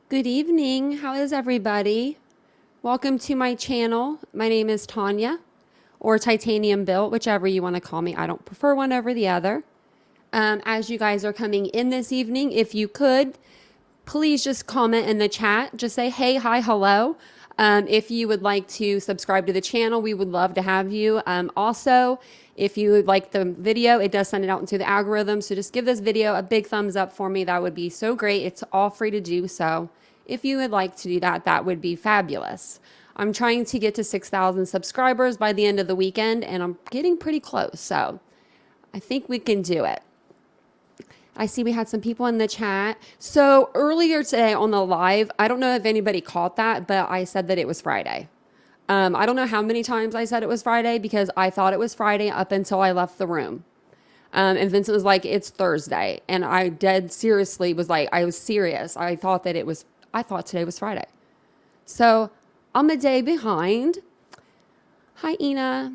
Good evening. How is everybody? Welcome to my channel. My name is Tanya, or TitaniumBuilt, whichever you want to call me. I don't prefer one over the other. As you guys are coming in this evening, if you could, please just comment in the chat. Just say, hey, hi, hello. If you would like to subscribe to the channel, we would love to have you. Also, if you would like the video, it does send it out into the algorithm. So just give this video a big thumbs up for me. That would be so great. It's all free to do. So if you would like to do that, that would be fabulous. I'm trying to get to 6,000 subscribers by the end of the weekend, and I'm getting pretty close. So I think we can do it. I see we had some people in the chat. So earlier today on the live, I don't know if anybody caught that, but I said that it was Friday. I don't know how many times I said it was Friday because I thought it was Friday up until I left the room. And Vincent was like, it's Thursday. And I dead seriously was like, I was serious. I thought today was Friday. So I'm a day behind. Hi, Ina.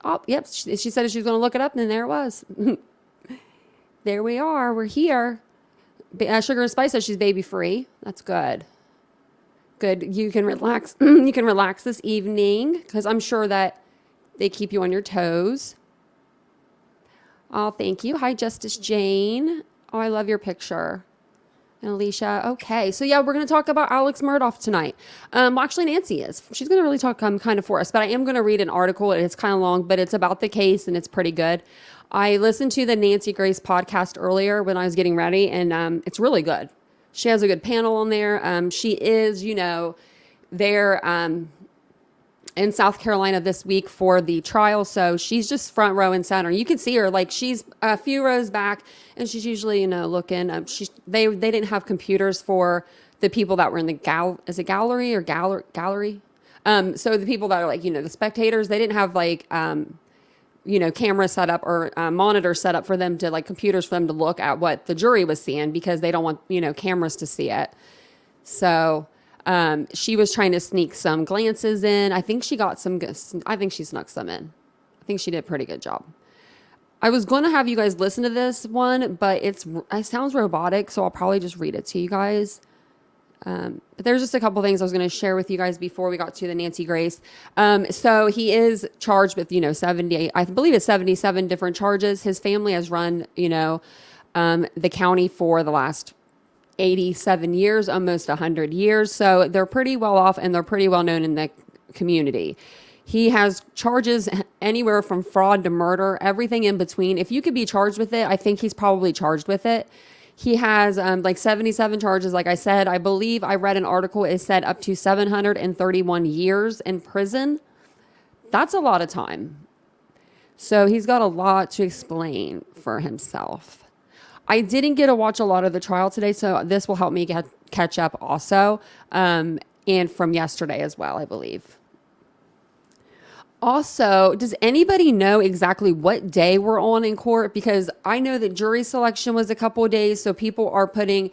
Oh, yep. She said she was going to look it up, and then there it was. There we are. We're here. Sugar and Spice says she's baby free. That's good. Good. You can relax. You can relax this evening because I'm sure that they keep you on your toes. Oh, thank you. Hi, Justice Jane. Oh, I love your picture. And Alicia. Okay. So yeah, we're going to talk about Alex Murdaugh tonight. Well, actually, Nancy is. She's going to really talk kind of for us, but I am going to read an article. It's kind of long, but it's about the case and it's pretty good. I listened to the Nancy Grace podcast earlier when I was getting ready, and it's really good. She has a good panel on there. She is, there in South Carolina this week for the trial, so she's just front row and center. You can see her, like she's a few rows back, and she's usually, looking. They didn't have computers for the people that were in the gallery? So the people that are the spectators, they didn't have camera set up or monitor set up for them to computers for them to look at what the jury was seeing because they don't want, cameras to see it. So she was trying to sneak some glances in. I think she snuck some in. I think she did a pretty good job. I was going to have you guys listen to this one, but it sounds robotic. So I'll probably just read it to you guys. But there's just a couple things I was going to share with you guys before we got to the Nancy Grace. So he is charged with, 70, I believe it's 77 different charges. His family has run, the county for the last 87 years, almost 100 years. So they're pretty well off and they're pretty well known in the community. He has charges anywhere from fraud to murder, everything in between. If you could be charged with it, I think he's probably charged with it. He has 77 charges. Like I said, I believe I read an article. It said up to 731 years in prison. That's a lot of time. So he's got a lot to explain for himself. I didn't get to watch a lot of the trial today, so this will help me catch up also. And from yesterday as well, I believe. Also, does anybody know exactly what day we're on in court? Because I know that jury selection was a couple of days. So some people are putting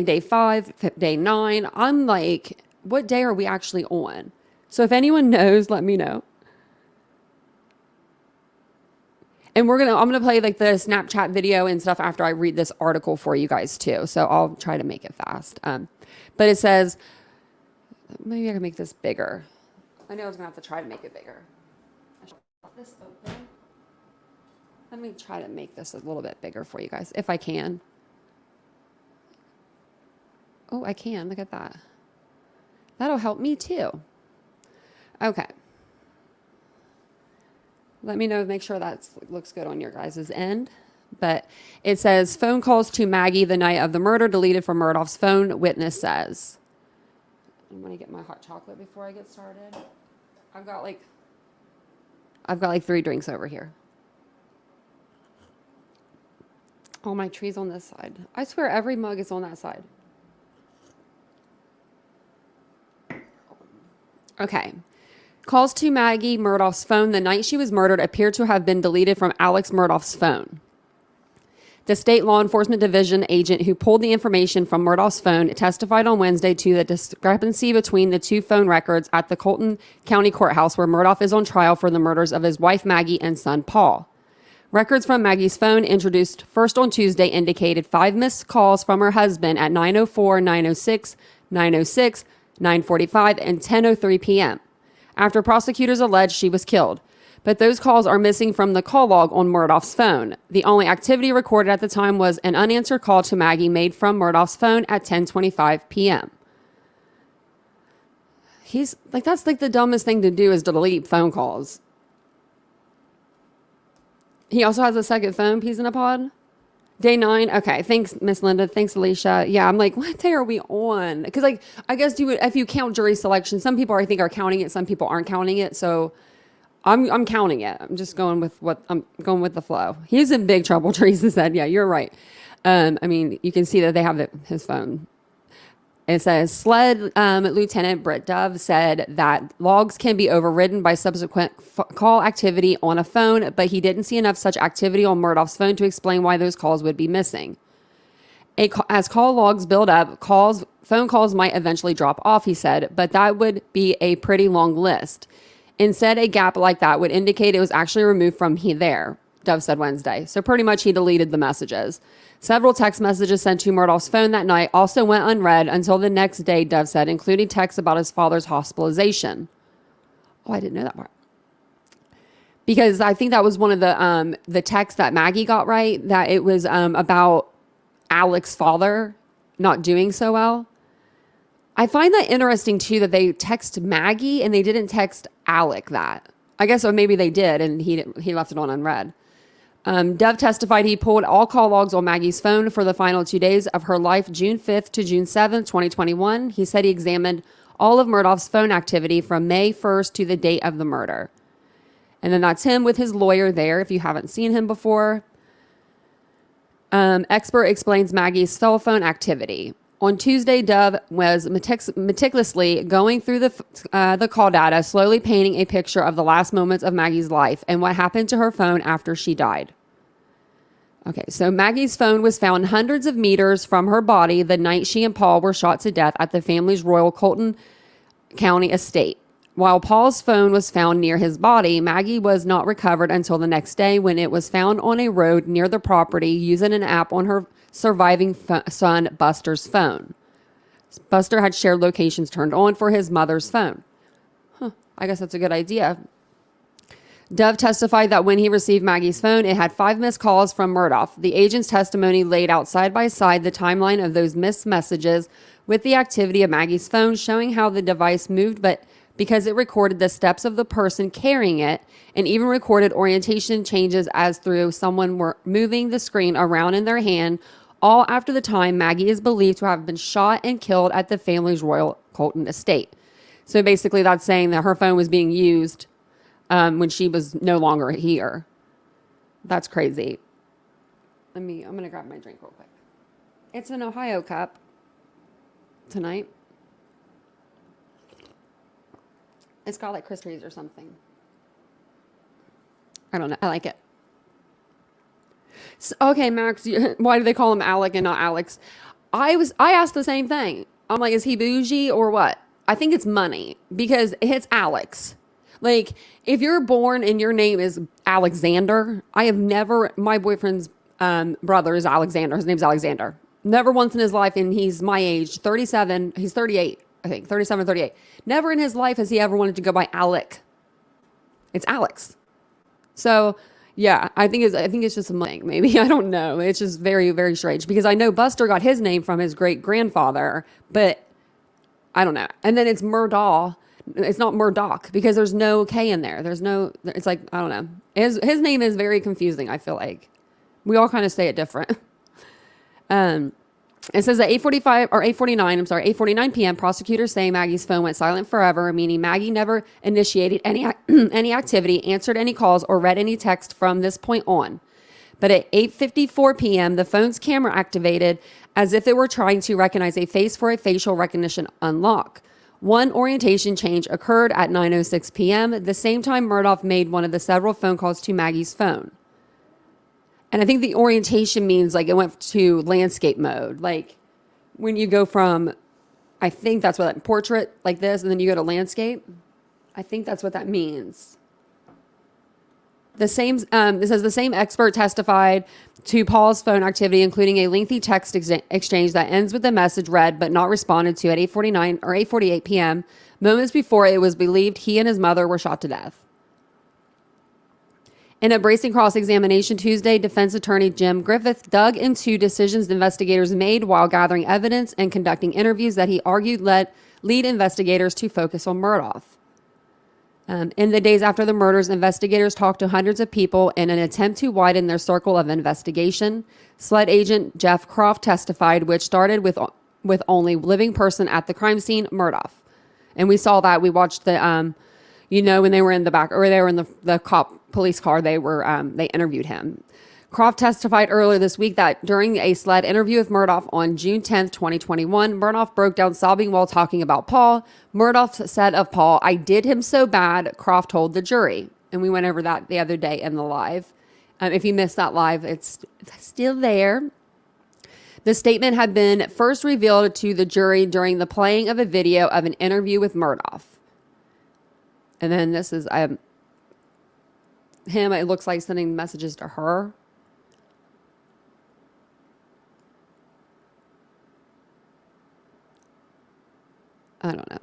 day 5, day 9. I'm like, what day are we actually on? So if anyone knows, let me know. And I'm going to play the Snapchat video and stuff after I read this article for you guys too. So I'll try to make it fast. But it says, maybe I can make this bigger. I know I was going to have to try to make it bigger. I should put this open. Let me try to make this a little bit bigger for you guys, if I can. Oh, I can. Look at that. That'll help me too. Okay. Let me know, make sure that looks good on your guys' end. But it says, phone calls to Maggie the night of the murder deleted from Murdaugh's phone, witness says. I'm going to get my hot chocolate before I get started. I've got 3 drinks over here. All my trees on this side. I swear every mug is on that side. Okay. Calls to Maggie Murdaugh's phone the night she was murdered appear to have been deleted from Alex Murdaugh's phone. The state law enforcement division agent who pulled the information from Murdaugh's phone testified on Wednesday to the discrepancy between the two phone records at the Colton County Courthouse where Murdaugh is on trial for the murders of his wife Maggie and son Paul. Records from Maggie's phone introduced first on Tuesday indicated 5 missed calls from her husband at 9:04, 9:06, 9:06, 9:45, and 10:03 p.m. after prosecutors alleged she was killed. But those calls are missing from the call log on Murdaugh's phone. The only activity recorded at the time was an unanswered call to Maggie made from Murdaugh's phone at 10:25 p.m. He's like, that's like the dumbest thing to do is to delete phone calls. He also has a second phone piece in a pod. Day 9. Okay. Thanks, Miss Linda. Thanks, Alicia. Yeah. I'm like, what day are we on? Because like, I guess you would, if you count jury selection, some people I think are counting it. Some people aren't counting it. So I'm counting it. I'm just going with I'm going with the flow. He's in big trouble. Teresa said, yeah, you're right. I mean, you can see that they have his phone. It says SLED Lieutenant Britt Dove said that logs can be overridden by subsequent call activity on a phone, but he didn't see enough such activity on Murdaugh's phone to explain why those calls would be missing. As call logs build up, phone calls might eventually drop off, he said, but that would be a pretty long list. Instead, a gap like that would indicate it was actually removed from there, Dove said Wednesday. So pretty much he deleted the messages. Several text messages sent to Murdaugh's phone that night also went unread until the next day, Dove said, including texts about his father's hospitalization. Oh, I didn't know that part. Because I think that was one of the texts that Maggie got right, that it was about Alex's father not doing so well. I find that interesting, too, that they text Maggie and they didn't text Alec that. I guess, or maybe they did and he left it on unread. Dove testified he pulled all call logs on Maggie's phone for the final 2 days of her life, June 5th to June 7th, 2021. He said he examined all of Murdaugh's phone activity from May 1st to the date of the murder. And then that's him with his lawyer there, if you haven't seen him before. Expert explains Maggie's cell phone activity. On Tuesday, Dove was meticulously going through the call data, slowly painting a picture of the last moments of Maggie's life and what happened to her phone after she died. Okay, so Maggie's phone was found hundreds of meters from her body the night she and Paul were shot to death at the family's Royal Colton County estate. While Paul's phone was found near his body, Maggie was not recovered until the next day when it was found on a road near the property using an app on her surviving son Buster's phone. Buster had shared locations turned on for his mother's phone. I guess that's a good idea. Dove testified that when he received Maggie's phone, it had 5 missed calls from Murdaugh. The agent's testimony laid out side by side the timeline of those missed messages with the activity of Maggie's phone, showing how the device moved, but because it recorded the steps of the person carrying it and even recorded orientation changes as through someone were moving the screen around in their hand, all after the time Maggie is believed to have been shot and killed at the family's Royal Colton estate. So basically that's saying that her phone was being used when she was no longer here. That's crazy. I'm going to grab my drink real quick. It's an Ohio cup tonight. It's got like Christmas or something. I don't know. I like it. So, okay, Max, why do they call him Alec and not Alex? I asked the same thing. I'm like, is he bougie or what? I think it's money because it's Alex. Like, if you're born and your name is Alexander, my boyfriend's brother is Alexander. His name's Alexander. Never once in his life, and he's my age, 37, he's 38, I think, 37, 38. Never in his life has he ever wanted to go by Alec. It's Alex. So, yeah, I think it's just a thing. Maybe, I don't know. It's just very, very strange because I know Buster got his name from his great grandfather, but I don't know. And then it's Murdaugh. It's not Murdaugh because there's no K in there. It's like, I don't know. His name is very confusing, I feel like. We all kind of say it different. It says at 8:49 p.m., prosecutors say Maggie's phone went silent forever, meaning Maggie never initiated any activity, answered any calls, or read any text from this point on. But at 8:54 p.m., the phone's camera activated as if it were trying to recognize a face for a facial recognition unlock. One orientation change occurred at 9:06 p.m., the same time Murdaugh made one of the several phone calls to Maggie's phone. And I think the orientation means like it went to landscape mode. Like when you go from, I think that's what that portrait like this, and then you go to landscape. I think that's what that means. The same, it says the same expert testified to Paul's phone activity, including a lengthy text exchange that ends with the message read but not responded to at 8:49 or 8:48 p.m., moments before it was believed he and his mother were shot to death. In a bracing cross-examination Tuesday, defense attorney Jim Griffith dug into decisions investigators made while gathering evidence and conducting interviews that he argued led lead investigators to focus on Murdaugh. In the days after the murders, investigators talked to hundreds of people in an attempt to widen their circle of investigation. SLED agent Jeff Croft testified, which started with only living person at the crime scene, Murdaugh. And we saw that. We watched the, when they were in the back, or they were in the police car, they interviewed him. Croft testified earlier this week that during a SLED interview with Murdaugh on June 10th, 2021, Murdaugh broke down sobbing while talking about Paul. Murdaugh said of Paul, "I did him so bad," Croft told the jury. And we went over that the other day in the live. If you missed that live, it's still there. The statement had been first revealed to the jury during the playing of a video of an interview with Murdaugh. And then this is him, it looks like sending messages to her. I don't know.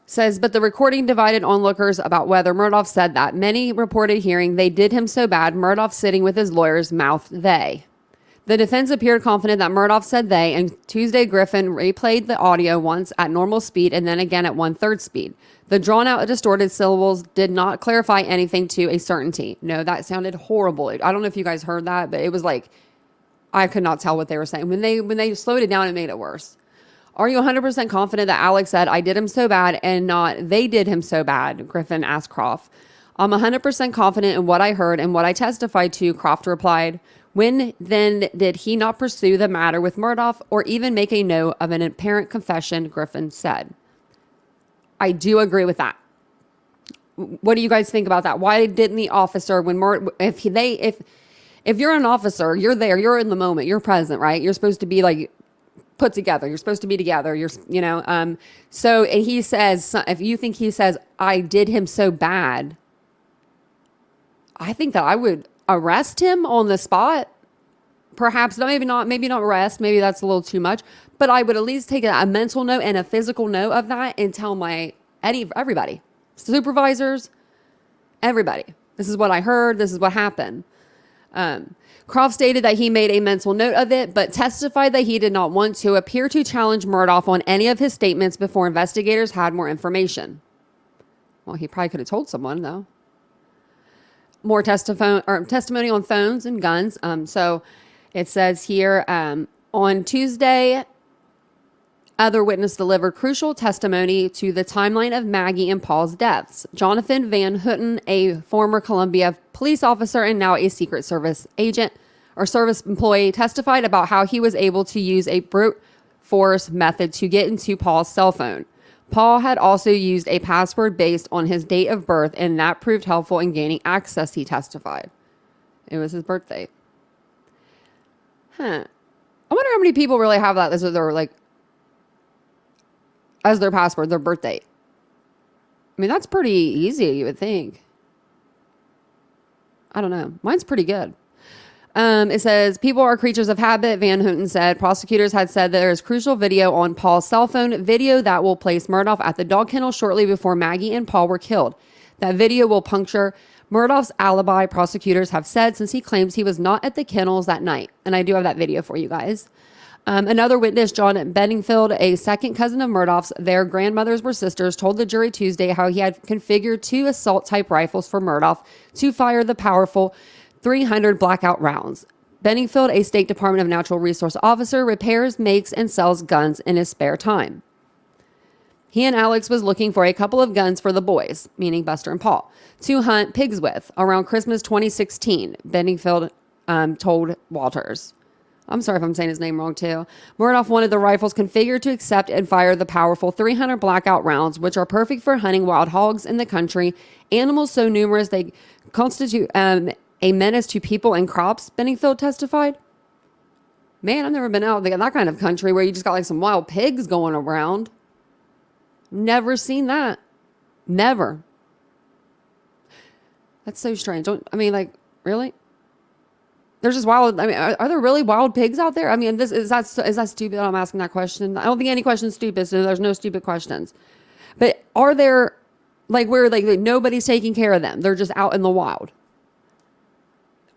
Says, but the recording divided onlookers about whether Murdaugh said that. Many reported hearing they did him so bad, Murdaugh sitting with his lawyers mouthed they. The defense appeared confident that Murdaugh said they, and Tuesday Griffin replayed the audio once at normal speed and then again at 1/3 speed. The drawn-out distorted syllables did not clarify anything to a certainty. No, that sounded horrible. I don't know if you guys heard that, but it was like, I could not tell what they were saying. When they slowed it down, it made it worse. Are you 100% confident that Alex said, "I did him so bad," and not, "they did him so bad"? Griffin asked Croft. I'm 100% confident in what I heard and what I testified to, Croft replied. When then did he not pursue the matter with Murdaugh or even make a note of an apparent confession, Griffin said. I do agree with that. What do you guys think about that? Why didn't the officer, if you're an officer, you're there, you're in the moment, you're present, right? You're supposed to be like put together. You're supposed to be together. So he says, if you think he says, "I did him so bad," I think that I would arrest him on the spot. Perhaps, maybe not arrest. Maybe that's a little too much, but I would at least take a mental note and a physical note of that and tell everybody, supervisors, everybody, this is what I heard. This is what happened. Croft stated that he made a mental note of it, but testified that he did not want to appear to challenge Murdaugh on any of his statements before investigators had more information. Well, he probably could have told someone, though. More testimony on phones and guns. So it says here, on Tuesday, other witness delivered crucial testimony to the timeline of Maggie and Paul's deaths. Jonathan Van Houten, a former Columbia police officer and now a Secret Service agent or service employee, testified about how he was able to use a brute force method to get into Paul's cell phone. Paul had also used a password based on his date of birth, and that proved helpful in gaining access, he testified. It was his birthday. I wonder how many people really have that as their password, their birth date. I mean, that's pretty easy, you would think. I don't know. Mine's pretty good. It says, people are creatures of habit, Van Houten said. Prosecutors had said there is crucial video on Paul's cell phone, video that will place Murdaugh at the dog kennel shortly before Maggie and Paul were killed. That video will puncture Murdaugh's alibi, prosecutors have said, since he claims he was not at the kennels that night. And I do have that video for you guys. Another witness, John Bedingfield, a second cousin of Murdaugh's, their grandmothers were sisters, told the jury Tuesday how he had configured 2 assault-type rifles for Murdaugh to fire the powerful 300 blackout rounds. Bedingfield, a State Department of Natural Resource officer, repairs, makes, and sells guns in his spare time. He and Alex was looking for a couple of guns for the boys, meaning Buster and Paul, to hunt pigs with around Christmas 2016. Bedingfield told Walters. I'm sorry if I'm saying his name wrong too. Murdaugh wanted the rifles configured to accept and fire the powerful 300 blackout rounds, which are perfect for hunting wild hogs in the country. Animals so numerous they constitute a menace to people and crops, Benningfield testified. Man, I've never been out in that kind of country where you just got like some wild pigs going around. Never seen that. Never. That's so strange. Like, really? There's just wild. I mean, are there really wild pigs out there? I mean, is that stupid? I'm asking that question. I don't think any question's stupid, so there's no stupid questions. But are there, like, where like nobody's taking care of them? They're just out in the wild.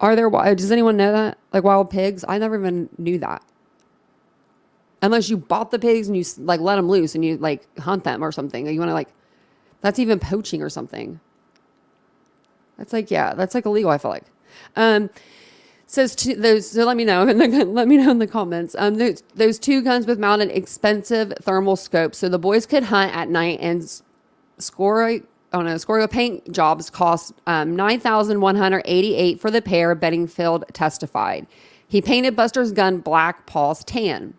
Are there? Does anyone know that? Like wild pigs? I never even knew that. Unless you bought the pigs and you like let them loose and you like hunt them or something. You want to like, that's even poaching or something. That's like, yeah, that's like illegal. I feel like. So let me know. Let me know in the comments. Those two guns with mounted expensive thermal scopes, so the boys could hunt at night. And scoria paint jobs cost $9,188 for the pair. Benningfield testified. He painted Buster's gun black, Paul's tan.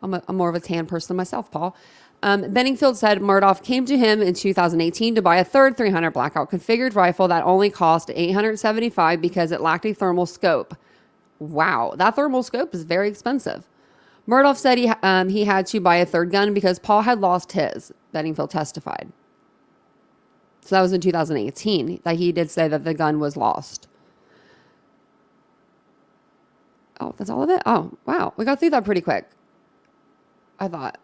I'm more of a tan person myself, Paul. Benningfield said Murdaugh came to him in 2018 to buy a third 300 blackout configured rifle that only cost $875 because it lacked a thermal scope. Wow, that thermal scope is very expensive. Murdaugh said he had to buy a third gun because Paul had lost his, Benningfield testified. So that was in 2018 that he did say that the gun was lost. Oh, that's all of it? Oh, wow. We got through that pretty quick. I thought.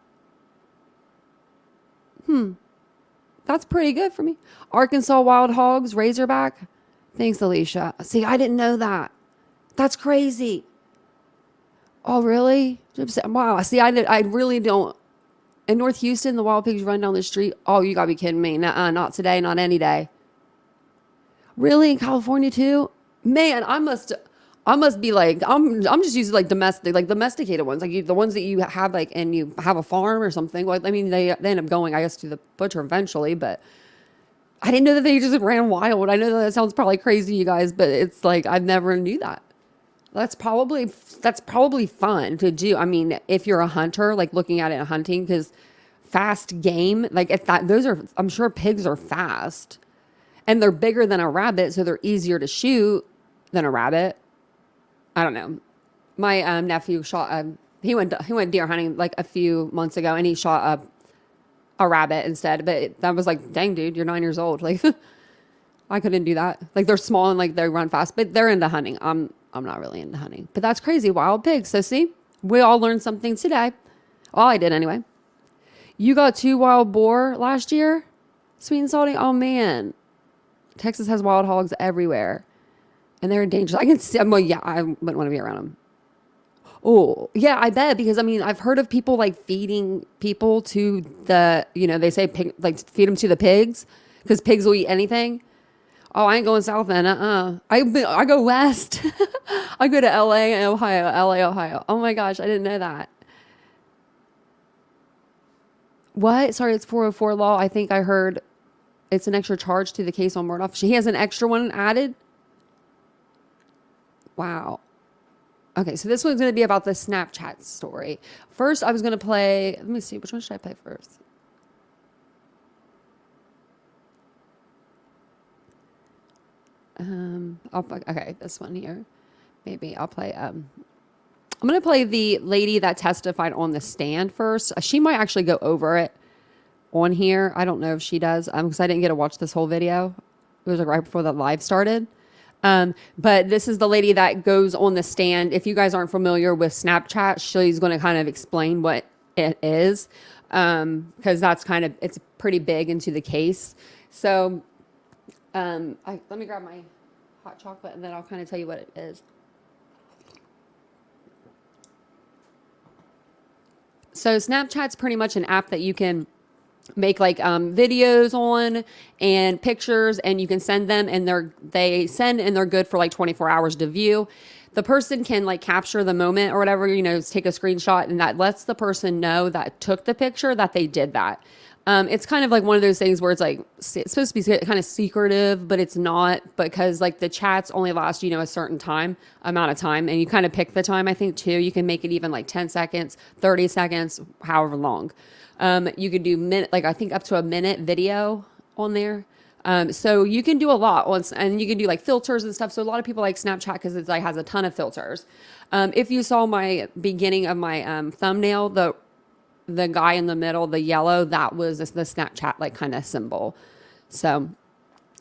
That's pretty good for me. Arkansas Wild Hogs, Razorback. Thanks, Alicia. See, I didn't know that. That's crazy. Oh, really? Wow. See, I really don't. In North Houston, the wild pigs run down the street. Oh, you gotta be kidding me. Nuh-uh, not today, not any day. Really? In California too? Man, I must be like, I'm just using like domesticated ones, like the ones that you have like, and you have a farm or something. Like, I mean, they end up going, I guess, to the butcher eventually, but I didn't know that they just ran wild. I know that sounds probably crazy, you guys, but it's like, I never knew that. That's probably fun to do. I mean, if you're a hunter, like looking at it and hunting, because fast game, like if that, I'm sure pigs are fast and they're bigger than a rabbit. So they're easier to shoot than a rabbit. I don't know. My nephew shot he went deer hunting like a few months ago and he shot a rabbit instead. But that was like, dang, dude, you're 9 years old. Like I couldn't do that. Like they're small and like they run fast, but they're into hunting. I'm not really into hunting, but that's crazy. Wild pigs. So see, we all learned something today. Well, I did anyway. You got 2 wild boar last year? Sweet and salty? Oh man. Texas has wild hogs everywhere. And they're dangerous. I can see, well, yeah, I wouldn't want to be around them. Oh, yeah, I bet. Because, I mean, I've heard of people, like, feeding people to the, they say, like, feed them to the pigs. Because pigs will eat anything. Oh, I ain't going south then. I go west. I go to LA, Ohio. Oh, my gosh, I didn't know that. What? Sorry, it's 404 law. I think I heard it's an extra charge to the case on Murdaugh. He has an extra one added. Wow. Okay, so this one's going to be about the Snapchat story. First, I was going to play... Let me see. Which one should I play first? Okay, this one here. Maybe I'll play... I'm going to play the lady that testified on the stand first. She might actually go over it on here. I don't know if she does, because I didn't get to watch this whole video. It was like right before the live started. But this is the lady that goes on the stand. If you guys aren't familiar with Snapchat, she's going to kind of explain what it is. Cause that's it's pretty big into the case. So, let me grab my hot chocolate and then I'll kind of tell you what it is. So Snapchat's pretty much an app that you can make like videos on and pictures, and you can send them, and they send and they're good for like 24 hours to view. The person can like capture the moment or whatever, take a screenshot, and that lets the person know that took the picture that they did that. It's kind of like one of those things where it's like, it's supposed to be kind of secretive, but it's not, because like the chats only last, a certain amount of time. And you kind of pick the time, I think too. You can make it even like 10 seconds, 30 seconds, however long. You could do I think up to a minute video on there. So you can do a lot once, and you can do like filters and stuff. So a lot of people like Snapchat because it's like has a ton of filters. If you saw my beginning of my thumbnail, the guy in the middle, the yellow, that was the Snapchat like kind of symbol. So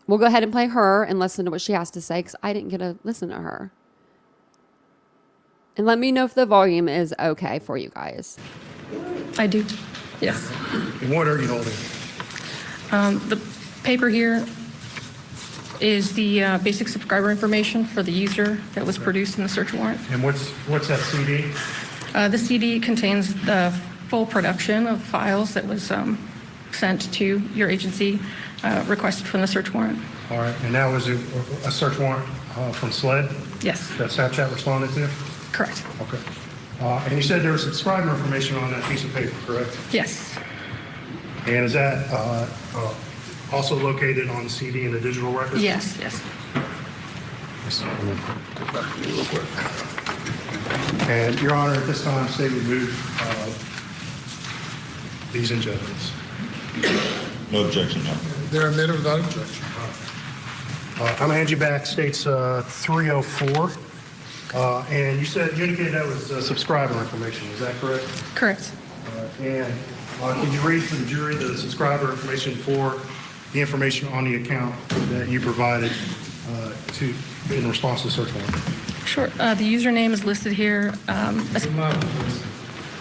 we'll go ahead and play her and listen to what she has to say, because I didn't get to listen to her. And let me know if the volume is okay for you guys. I do. Yes. And what are you holding? The paper here is the basic subscriber information for the user that was produced in the search warrant. And what's that CD? The CD contains the full production of files that was sent to your agency, requested from the search warrant. All right. And that was a search warrant from SLED Yes. that Snapchat responded to? Correct. Okay. And you said there was subscriber information on that piece of paper, correct? Yes. And is that also located on the CD in the digital record? Yes. Yes. Go back to me real quick. And Your Honor, at this time, state would move these into evidence. No objection, no. They're admitted without objection. I'm going to hand you back states 304. And you indicated that was subscriber information. Is that correct? Correct. And can you read to the jury the subscriber information for the information on the account that you provided in response to the search warrant? Sure. The username is listed here.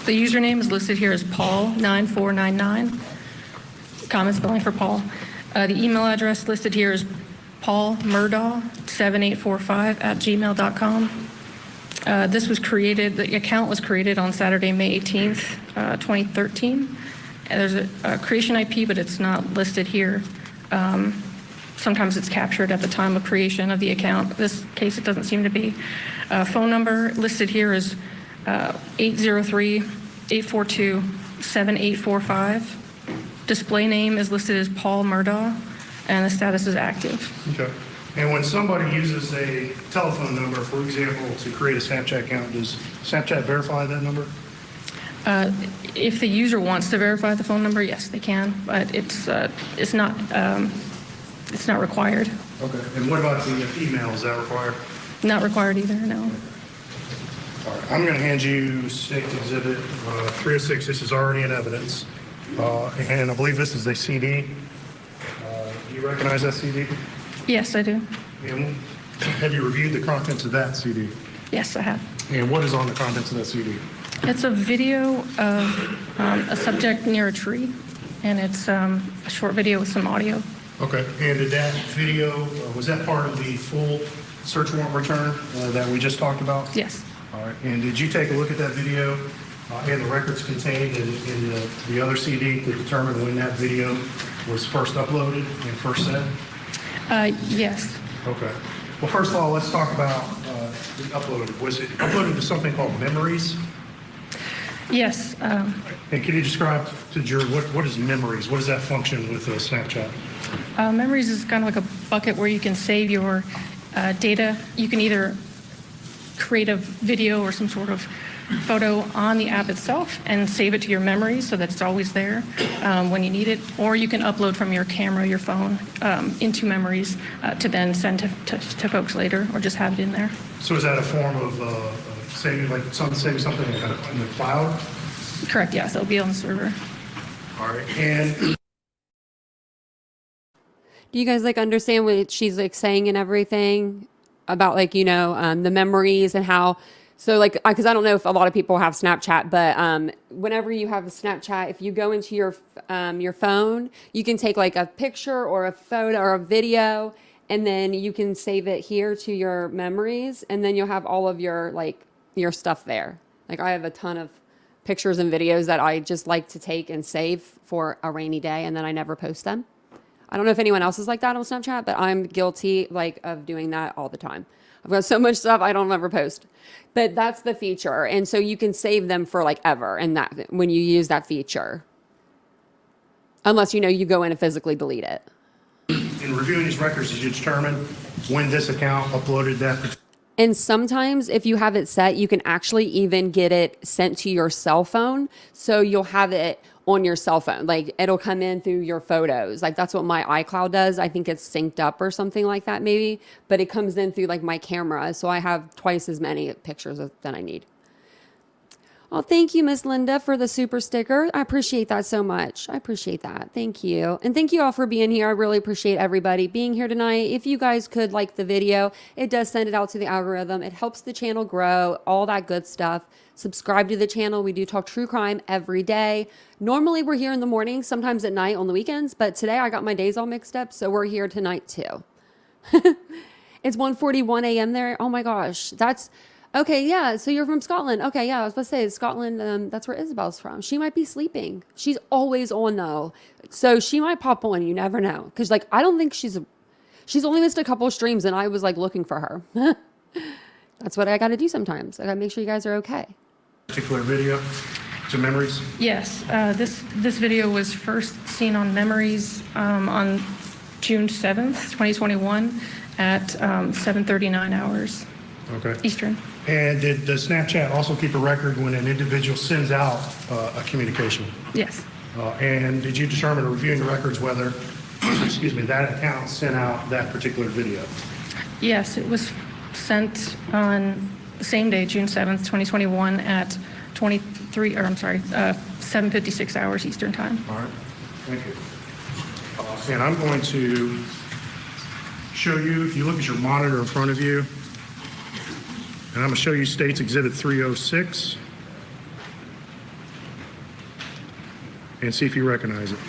The username is listed here as Paul9499. Common spelling for Paul. The email address listed here is paulmurdaugh7845@gmail.com. The account was created on Saturday, May 18th, 2013. And there's a creation IP, but it's not listed here. Sometimes it's captured at the time of creation of the account. In this case, it doesn't seem to be. Phone number listed here is 803-842-7845. Display name is listed as Paul Murdaugh, and the status is active. Okay. And when somebody uses a telephone number, for example, to create a Snapchat account, does Snapchat verify that number? If the user wants to verify the phone number, yes, they can, but it's not required. Okay. And what about the email? Is that required? Not required either, no. All right. I'm going to hand you State's Exhibit 306. This is already in evidence. And I believe this is a CD. Do you recognize that CD? Yes, I do. And have you reviewed the contents of that CD? Yes, I have. And what is on the contents of that CD? It's a video of a subject near a tree, and it's a short video with some audio. Okay. And did that video, was that part of the full search warrant return that we just talked about? Yes. All right. And did you take a look at that video and the records contained in the other CD to determine when that video was first uploaded and first sent? Yes. Okay. Well, first of all, let's talk about the upload. Was it uploaded to something called Memories? Yes. And can you describe to the jury what is Memories? What does that function with Snapchat? Memories is kind of like a bucket where you can save your data. You can either create a video or some sort of photo on the app itself and save it to your memories so that it's always there when you need it, or you can upload from your camera, your phone, into Memories to then send to folks later, or just have it in there. So is that a form of saving, like saving something in the cloud? Correct, yes, it'll be on the server. All right. And Do you guys like understand what she's like saying and everything about like, the memories and how, so like, because I don't know if a lot of people have Snapchat, but whenever you have a Snapchat, if you go into your phone, you can take like a picture or a photo or a video, and then you can save it here to your memories, and then you'll have all of your stuff there. Like I have a ton of pictures and videos that I just like to take and save for a rainy day, and then I never post them. I don't know if anyone else is like that on Snapchat, but I'm guilty of doing that all the time. I've got so much stuff I don't ever post, but that's the feature. And so you can save them for like ever. And that when you use that feature. Unless, you go in and physically delete it. In reviewing these records, did you determine when this account uploaded that? And sometimes if you have it set, you can actually even get it sent to your cell phone. So you'll have it on your cell phone. Like it'll come in through your photos. Like that's what my iCloud does. I think it's synced up or something like that maybe, but it comes in through like my camera. So I have twice as many pictures than I need. Oh, thank you, Miss Linda, for the super sticker. I appreciate that so much. I appreciate that. Thank you. And thank you all for being here. I really appreciate everybody being here tonight. If you guys could like the video, it does send it out to the algorithm. It helps the channel grow, all that good stuff. Subscribe to the channel. We do talk true crime every day. Normally we're here in the morning, sometimes at night on the weekends, but today I got my days all mixed up, so we're here tonight too. It's 1:41 a.m. there. Oh my gosh. Okay, yeah, so you're from Scotland. Okay, yeah, I was about to say, Scotland, that's where Isabel's from. She might be sleeping. She's always on, though. So she might pop on, you never know. Because, I don't think she's only missed a couple of streams, and I was, looking for her. That's what I got to do sometimes. I got to make sure you guys are okay. Particular video to Memories? Yes, this video was first seen on Memories on June 7th, 2021 at 7:39 hours Okay. Eastern. And did the Snapchat also keep a record when an individual sends out a communication? Yes. And did you determine, reviewing the records, whether, that account sent out that particular video? Yes, it was sent on the same day, June 7th, 2021 at 7:56 hours Eastern time. All right, thank you. And I'm going to show you, if you look at your monitor in front of you, and I'm going to show you State's Exhibit 306, and see if you recognize it.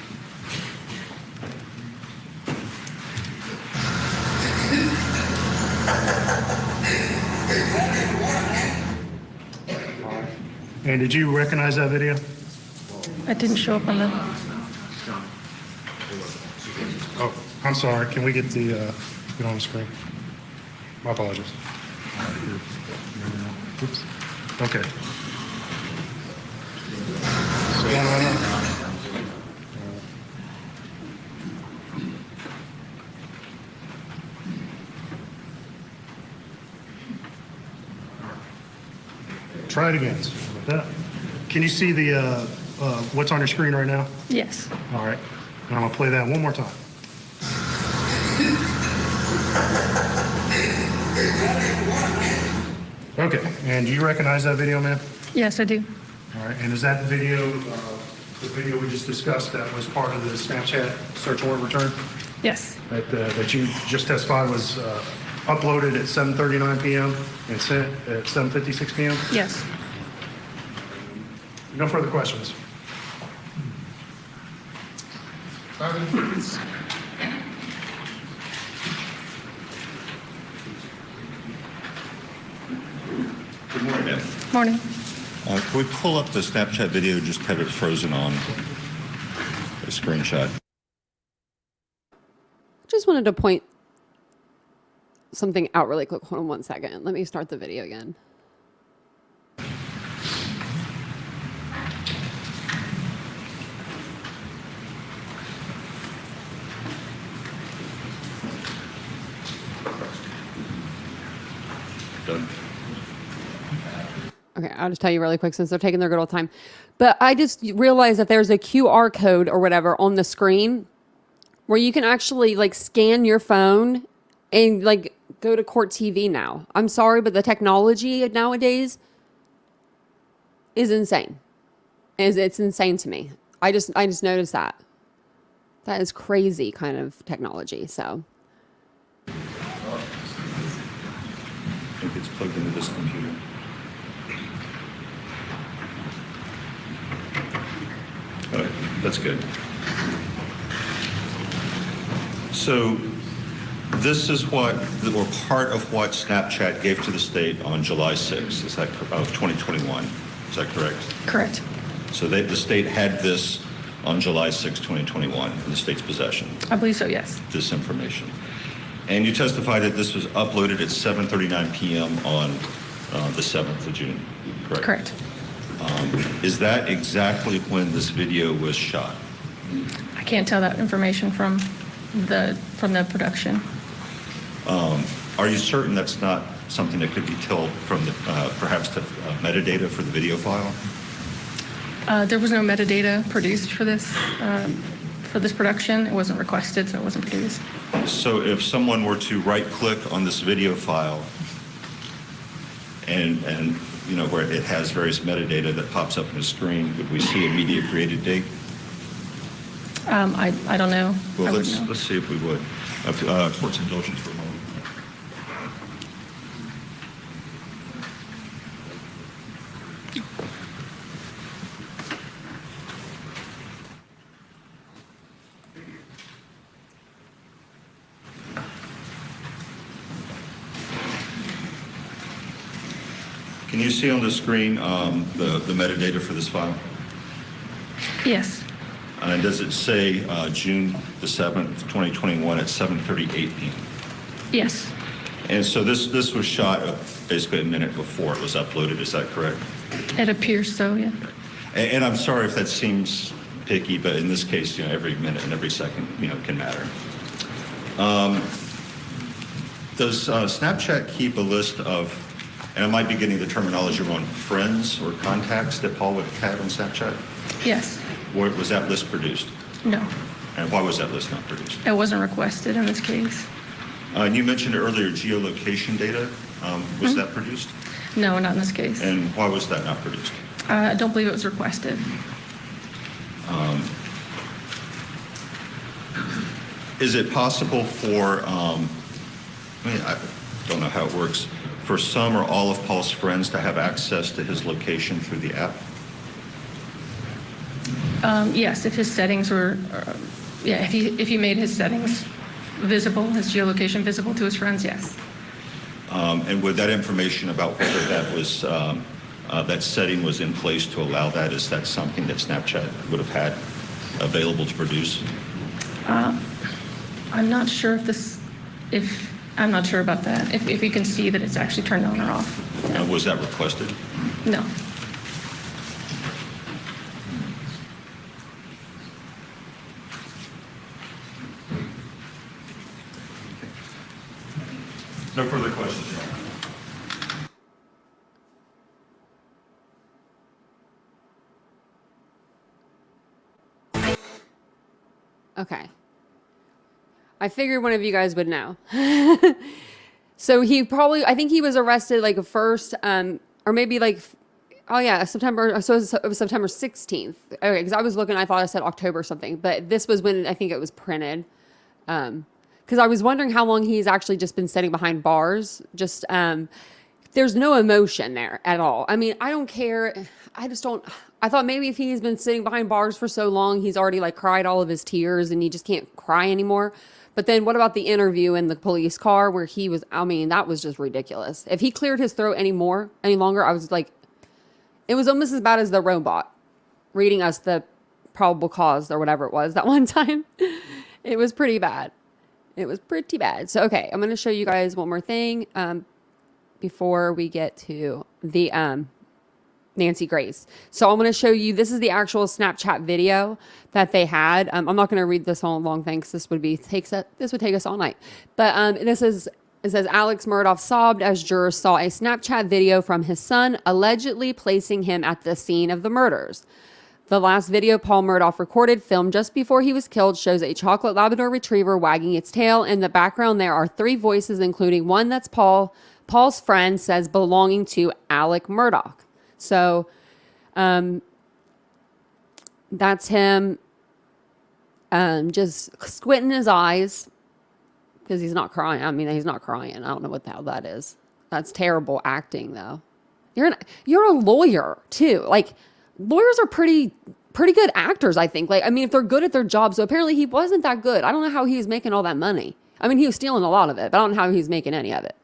And did you recognize that video? It didn't show up on the... Oh, I'm sorry. Can we get get on the screen? My apologies. Oops. Okay. Try it again. Can you see the what's on your screen right now? Yes. All right. And I'm gonna play that one more time. Okay. And do you recognize that video, ma'am? Yes, I do. All right. And is that the video we just discussed that was part of the Snapchat search warrant return? Yes. That you just testified was uploaded at 7:39 p.m. and sent at 7:56 p.m.? Yes. No further questions. Good morning, ma'am. Morning. Can we pull up the Snapchat video, just have it frozen on a screenshot? Just wanted to point something out really quick. Hold on one second. Let me start the video again. Done. Okay, I'll just tell you really quick since they're taking their good old time. But I just realized that there's a QR code or whatever on the screen where you can actually scan your phone and go to court TV now. I'm sorry, but the technology nowadays is insane. It's insane to me. I just noticed that. That is crazy kind of technology. So I think it's plugged into this computer. All right, that's good. So this is what, or part of what Snapchat gave to the state on July 6th, is that of 2021? Is that correct? Correct. So the state had this on July 6, 2021, in the state's possession, I believe so, yes. this information. And you testified that this was uploaded at 7:39 p.m. on the 7th of June, correct? Correct. Is that exactly when this video was shot? I can't tell that information from the production. Are you certain that's not something that could be told from the, perhaps the metadata for the video file? There was no metadata produced for this production. It wasn't requested, so it wasn't produced. So if someone were to right-click on this video file and you know, where it has various metadata that pops up on the screen, would we see a media created date? I don't know. Well, I wouldn't know. let's see if we would. Court's indulgence for a moment. Can you see on the screen the metadata for this file? Yes. And does it say June the 7th, 2021 at 7:38 p.m.? Yes. And so this was shot basically a minute before it was uploaded, is that correct? It appears so, yeah. And I'm sorry if that seems picky, but in this case, you know, every minute and every second, you know, can matter. Does Snapchat keep a list of, and I might be getting the terminology wrong, friends or contacts that Paul would have had on Snapchat? Yes. Was that list produced? No. And why was that list not produced? It wasn't requested in this case. And you mentioned earlier geolocation data. Was that produced? No, not in this case. And why was that not produced? I don't believe it was requested. Is it possible for, I mean, I don't know how it works, for some or all of Paul's friends to have access to his location through the app? Yes, if his settings were, yeah, if he made his settings visible, his geolocation visible to his friends, yes. And would that information about whether that was, that setting was in place to allow that, is that something that Snapchat would have had available to produce? I'm not sure I'm not sure about that. If you can see that it's actually turned on or off. Was that requested? No. No further questions, Your Honor. Okay. I figured one of you guys would know. So I think he was arrested like first, or maybe like, oh yeah, September, so it was September 16th. Okay, because I was looking, I thought I said October or something, but this was when I think it was printed. Because I was wondering how long he's actually just been sitting behind bars. Just, there's no emotion there at all. I mean, I don't care. I thought maybe if he's been sitting behind bars for so long, he's already like cried all of his tears and he just can't cry anymore. But then what about the interview in the police car where he was, I mean, that was just ridiculous. If he cleared his throat any longer, I was like, it was almost as bad as the robot reading us the probable cause or whatever it was that one time. It was pretty bad. It was pretty bad. So, okay, I'm going to show you guys one more thing before we get to the Nancy Grace. So I'm going to show you, this is the actual Snapchat video that they had. I'm not going to read this whole long thing because this would take us all night. But it says Alex Murdaugh sobbed as jurors saw a Snapchat video from his son allegedly placing him at the scene of the murders. The last video Paul Murdaugh recorded, filmed just before he was killed, shows a chocolate Labrador retriever wagging its tail. In the background, there are 3 voices, including one that's Paul's friend says belonging to Alex Murdaugh. So, that's him, just squinting his eyes because he's not crying. I mean, he's not crying. I don't know what the hell that is. That's terrible acting though. You're a lawyer too. Like, lawyers are pretty good actors, I think. Like, I mean, if they're good at their job. So apparently he wasn't that good. I don't know how he was making all that money. I mean, he was stealing a lot of it, but I don't know how he's making any of it.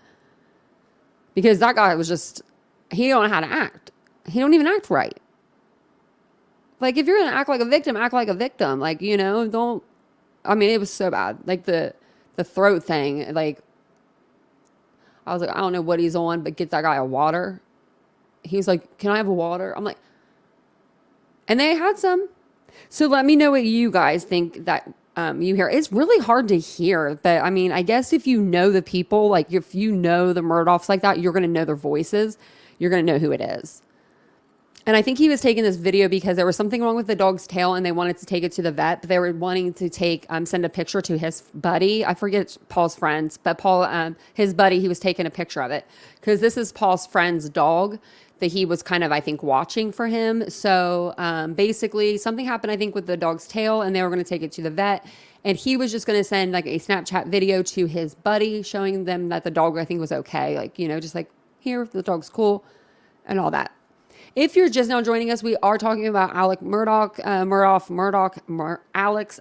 Because that guy was just, he don't know how to act. He don't even act right. Like, if you're going to act like a victim, act like a victim. Like, you know, don't, I mean, it was so bad. Like the throat thing, like, I was like, I don't know what he's on, but get that guy a water. He was like, can I have a water? I'm like, and they had some. So let me know what you guys think that you hear. It's really hard to hear, but I mean, I guess if you know the people, like if you know the Murdaughs like that, you're going to know their voices. You're going to know who it is. And I think he was taking this video because there was something wrong with the dog's tail and they wanted to take it to the vet, but they were wanting to send a picture to his buddy. I forget Paul's friends, but Paul, his buddy, he was taking a picture of it because this is Paul's friend's dog that he was kind of, I think, watching for him. So basically something happened, I think, with the dog's tail and they were going to take it to the vet. And he was just going to send like a Snapchat video to his buddy showing them that the dog, I think, was okay. Like, you know, just like, here, the dog's cool and all that. If you're just now joining us, we are talking about Alex Murdaugh, Alex,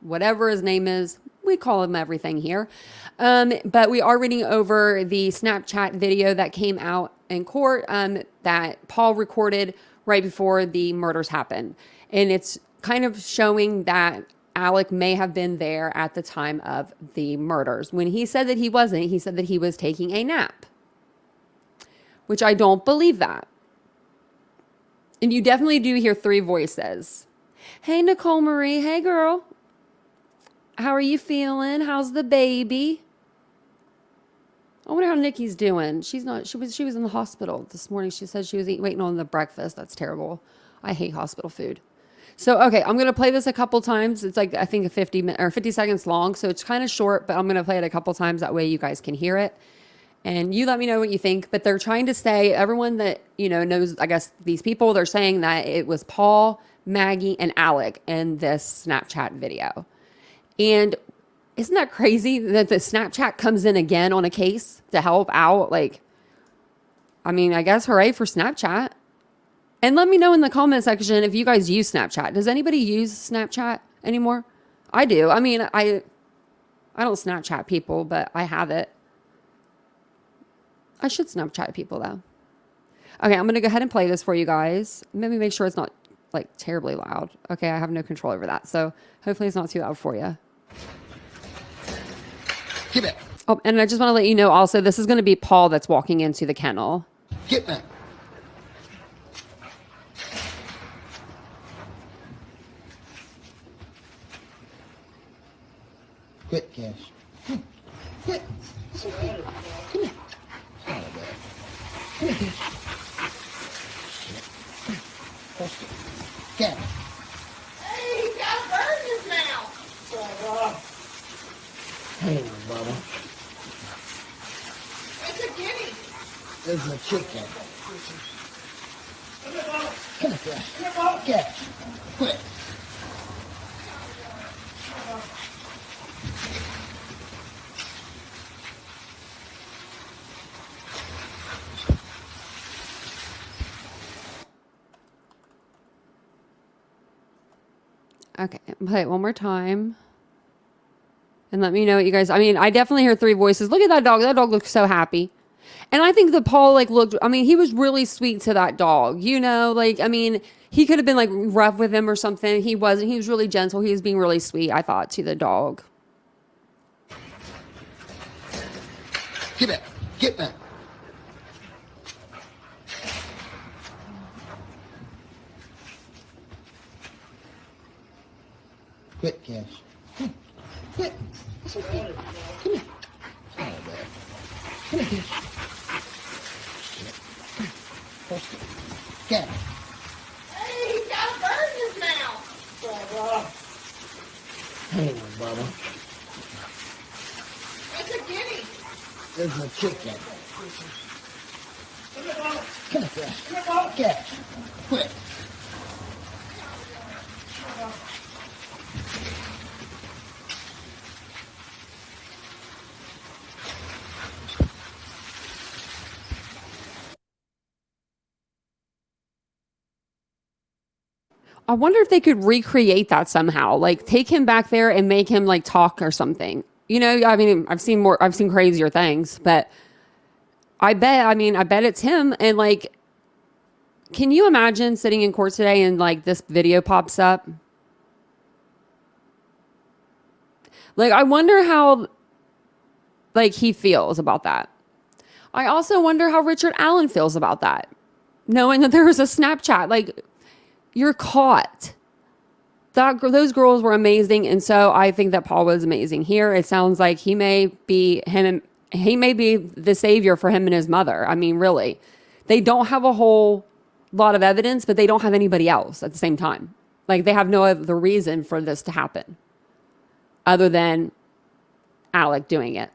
whatever his name is. We call him everything here. But we are reading over the Snapchat video that came out in court that Paul recorded right before the murders happened. And it's kind of showing that Alec may have been there at the time of the murders. When he said that he wasn't, he said that he was taking a nap, which I don't believe that. And you definitely do hear three voices. Hey, Nicole Marie. Hey, girl. How are you feeling? How's the baby? I wonder how Nikki's doing. She was in the hospital this morning. She said she was waiting on the breakfast. That's terrible. I hate hospital food. So, okay, I'm going to play this a couple times. It's like, I think, a 50 seconds long. So it's kind of short, but I'm going to play it a couple times. That way you guys can hear it. And you let me know what you think. But they're trying to say, everyone that, you know, knows, I guess, these people, they're saying that it was Paul, Maggie, and Alec in this Snapchat video. And isn't that crazy that the Snapchat comes in again on a case to help out? Like, I mean, I guess hooray for Snapchat. And let me know in the comment section if you guys use Snapchat. Does anybody use Snapchat anymore? I do. I mean, I don't Snapchat people, but I have it. I should Snapchat people though. Okay, I'm going to go ahead and play this for you guys. Maybe make sure it's not like terribly loud. Okay, I have no control over that. So hopefully it's not too loud for you. Get back. Oh, and I just want to let you know also, this is going to be Paul that's walking into the kennel. Get back. Quit, Cash. Quit. It's okay. Come here. It's not bad. Come here, Cash. Post it. Cash. Hey, he's got a bird in his mouth. Hey, Bubba. It's a guinea. There's my chicken. Come here, Cash. Cash. Quit. Okay, play it one more time. And let me know what you guys, I mean, I definitely hear three voices. Look at that dog. That dog looks so happy. And I think that Paul, like, looked, I mean, he was really sweet to that dog, you know, like, I mean, he could have been like rough with him or something. He wasn't. He was really gentle. He was being really sweet, I thought, to the dog. Get back. Get back. Quit, Cash. Quit. It's okay. Come here. It's not bad. Come here, Cash. Post it. Cash. Hey, he's got a bird in his mouth. Hey, Bubba. It's a guinea. There's my chicken. Come here, Cash. Cash. Quit. I wonder if they could recreate that somehow, like take him back there and make him like talk or something. You know, I mean, I've seen crazier things, but I bet it's him. And like, can you imagine sitting in court today and like this video pops up? Like, I wonder how like he feels about that. I also wonder how Richard Allen feels about that, knowing that there was a Snapchat. Like, you're caught. those girls were amazing, and so I think that Paul was amazing. Here, it sounds like he may be the savior for him and his mother. I mean, really, they don't have a whole lot of evidence, but they don't have anybody else at the same time. Like, they have no other reason for this to happen other than Alec doing it.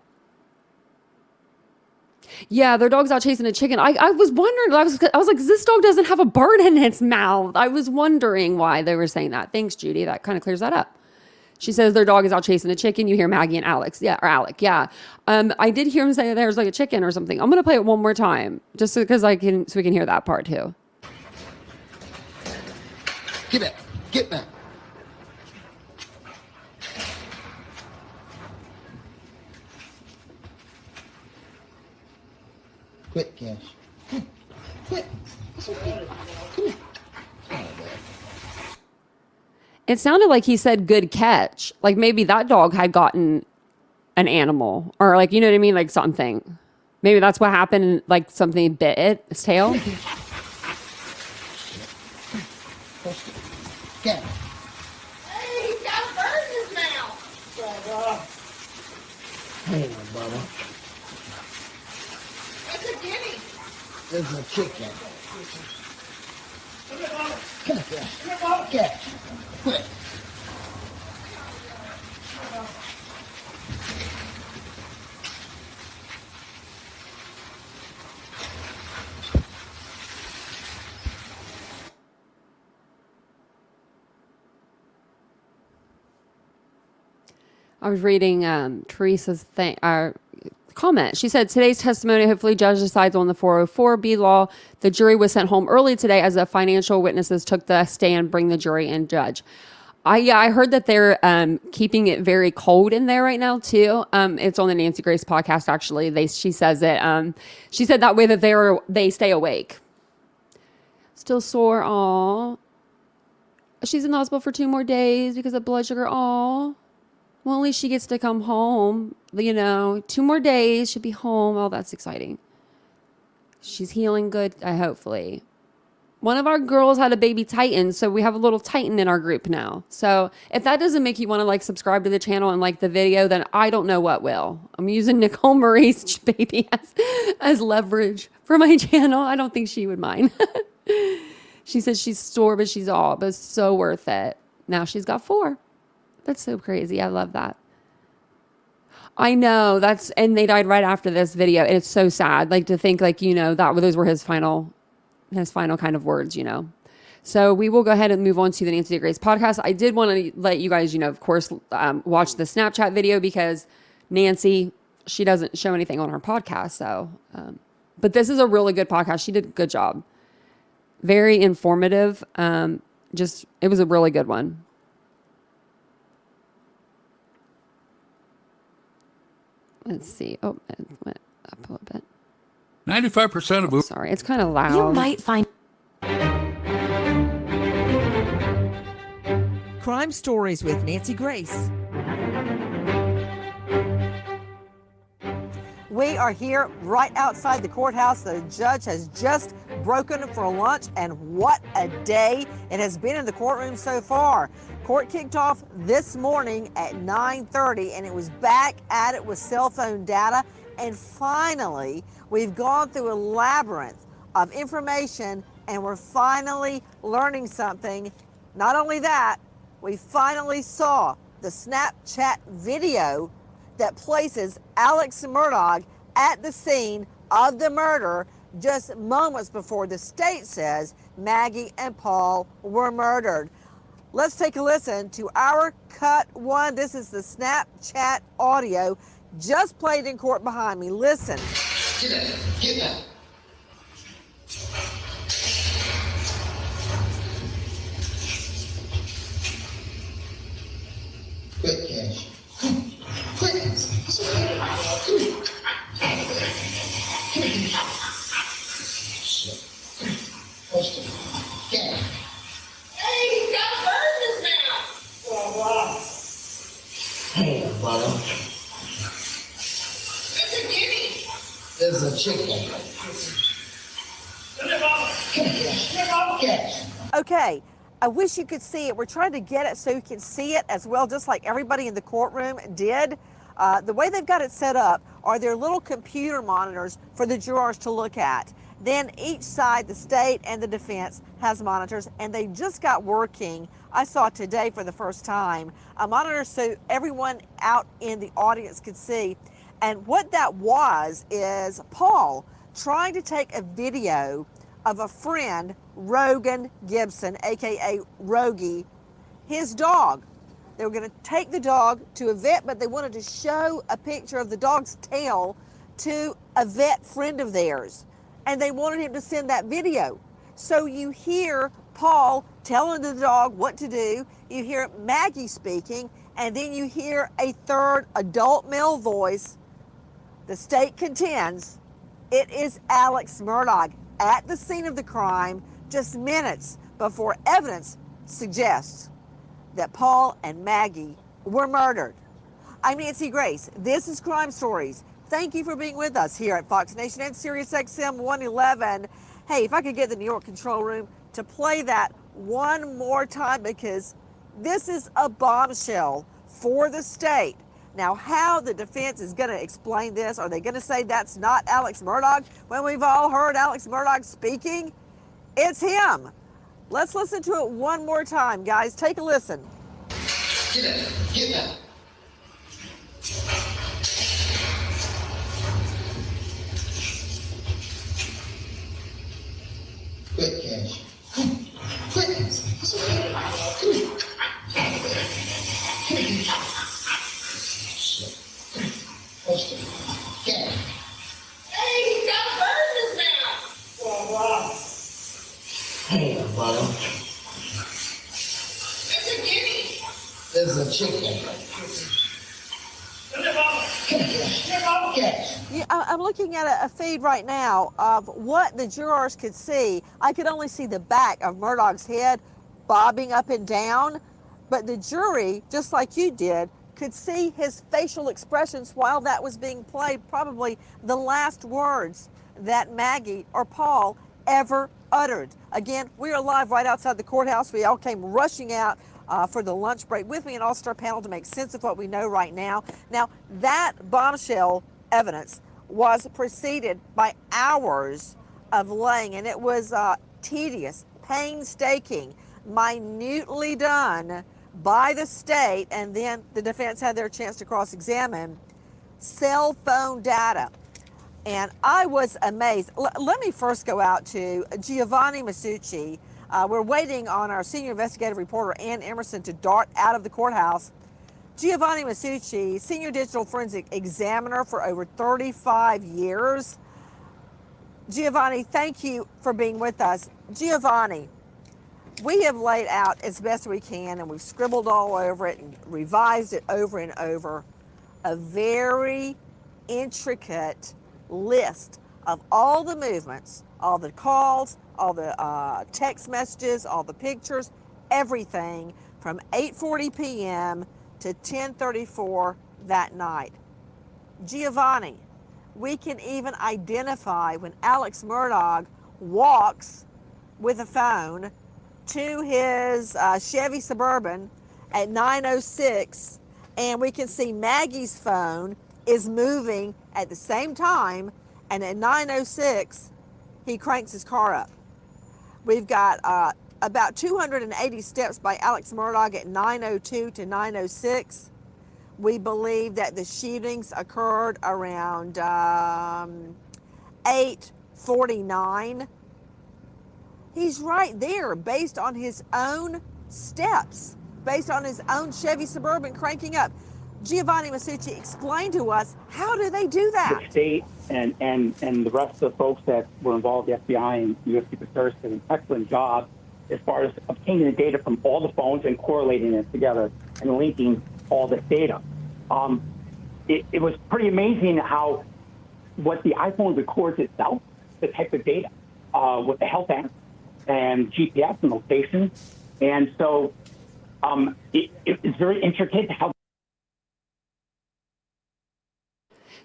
Yeah, their dog's out chasing a chicken. I was wondering, I was like, this dog doesn't have a bird in its mouth. I was wondering why they were saying that. Thanks, Judy. That kind of clears that up. She says their dog is out chasing a chicken. You hear Maggie and Alex. Yeah, or Alec. Yeah. I did hear him say there's like a chicken or something. I'm going to play it one more time just because so we can hear that part too. Get back. Get back. Quit, Cash. Quit. It's okay. Come here. Oh, It sounded like he said good catch. Like maybe that dog had gotten an animal or like, you know what I mean? Like something. Maybe that's what happened. Like something bit its tail. Get it. Hey, he's got a bird in his mouth. Hey, Bubba. It's a guinea. There's a chicken. Come here, Cash. Cash. Quit. I was reading Teresa's comment. She said, today's testimony, hopefully judge decides on the 404B law. The jury was sent home early today as the financial witnesses took the stand, bring the jury and judge. I heard that they're keeping it very cold in there right now too. It's on the Nancy Grace podcast actually. She says it. She said that way that they stay awake. Still sore. Aw. She's in the hospital for 2 more days because of blood sugar. Aw. Well, at least she gets to come home. 2 more days, she'll be home. Oh, that's exciting. She's healing good, hopefully. One of our girls had a baby Titan, so we have a little Titan in our group now. So if that doesn't make you want to subscribe to the channel and like the video, then I don't know what will. I'm using Nicole Marie's baby as leverage for my channel. I don't think she would mind. She says she's sore, but she's all, but it's so worth it. Now she's got 4. That's so crazy. I love that. I know and they died right after this video. And it's so sad. To think that those were his final kind of words, So we will go ahead and move on to the Nancy Grace podcast. I did want to let you guys, of course, watch the Snapchat video because Nancy, she doesn't show anything on her podcast. So, but this is a really good podcast. She did a good job. Very informative. It was a really good one. Let's see. Oh, it went up a little bit. 95% of Sorry, it's kind of loud. You might find Crime Stories with Nancy Grace. We are here right outside the courthouse. The judge has just broken for lunch, and what a day it has been in the courtroom so far. Court kicked off this morning at 9:30, and it was back at it with cell phone data. And finally, we've gone through a labyrinth of information, and we're finally learning something. Not only that, we finally saw the Snapchat video that places Alex Murdaugh at the scene of the murder just moments before the state says Maggie and Paul were murdered. Let's take a listen to our cut 1. This is the Snapchat audio just played in court behind me. Listen. Get out. Get out. Quit, Cash. Quit. It's okay. Come here. Come here. Austin. Cash. Hey, he's got a bird in his mouth. Hey, Bubba. It's a guinea. There's a chicken. Come here, Cash. Cash. Okay, I wish you could see it. We're trying to get it so you can see it as well, just like everybody in the courtroom did. The way they've got it set up are their little computer monitors for the jurors to look at. Then each side, the state and the defense, has monitors, and they just got working. I saw today for the first time a monitor so everyone out in the audience could see. And what that was is Paul trying to take a video of a friend, Rogan Gibson, aka Rogie, his dog. They were going to take the dog to a vet, but they wanted to show a picture of the dog's tail to a vet friend of theirs. And they wanted him to send that video. So you hear Paul telling the dog what to do, you hear Maggie speaking, and then you hear a third adult male voice. The state contends it is Alex Murdaugh at the scene of the crime just minutes before evidence suggests that Paul and Maggie were murdered. I'm Nancy Grace. This is Crime Stories. Thank you for being with us here at Fox Nation and Sirius XM 111. Hey, if I could get the New York control room to play that one more time, because this is a bombshell for the state. Now, how the defense is going to explain this? Are they going to say that's not Alex Murdaugh when we've all heard Alex Murdaugh speaking? It's him. Let's listen to it one more time, guys. Take a listen. Get up. Get up. Quick, Cash. Quick. It's okay. Come here. Out of there. Come here. Hold still. Cash. Hey, he's got burgers now. Oh, wow. Hey, brother. It's a guinea. There's a chicken. Cash. Yeah, I'm looking at a feed right now of what the jurors could see. I could only see the back of Murdaugh's head bobbing up and down, but the jury, just like you did, could see his facial expressions while that was being played, probably the last words that Maggie or Paul ever uttered. Again, we are live right outside the courthouse. We all came rushing out for the lunch break. With me an all-star panel to make sense of what we know right now. Now, that bombshell evidence was preceded by hours of laying, and it was tedious, painstaking, minutely done by the state, and then the defense had their chance to cross-examine cell phone data. And I was amazed. Let me first go out to Giovanni Masucci. We're waiting on our senior investigative reporter, Ann Emerson, to dart out of the courthouse. Giovanni Masucci, senior digital forensic examiner for over 35 years. Giovanni, thank you for being with us. Giovanni, we have laid out as best we can, and we've scribbled all over it and revised it over and over, a very intricate list of all the movements, all the calls, all the text messages, all the pictures, everything from 8:40 p.m. to 10:34 that night. Giovanni, we can even identify when Alex Murdaugh walks with a phone to his Chevy Suburban at 9:06, and we can see Maggie's phone is moving at the same time, and at 9:06 he cranks his car up. We've got about 280 steps by Alex Murdaugh at 9:02 to 9:06. We believe that the shootings occurred around 8:49. He's right there based on his own steps, based on his own Chevy Suburban cranking up. Giovanni Masucci, explain to us, how do they do that? The state and the rest of the folks that were involved, the FBI and U.S. Secret Service, did an excellent job as far as obtaining the data from all the phones and correlating it together and linking all this data. It was pretty amazing how what the iPhone records itself, the type of data, with the health app and GPS and location. And so it's very intricate how.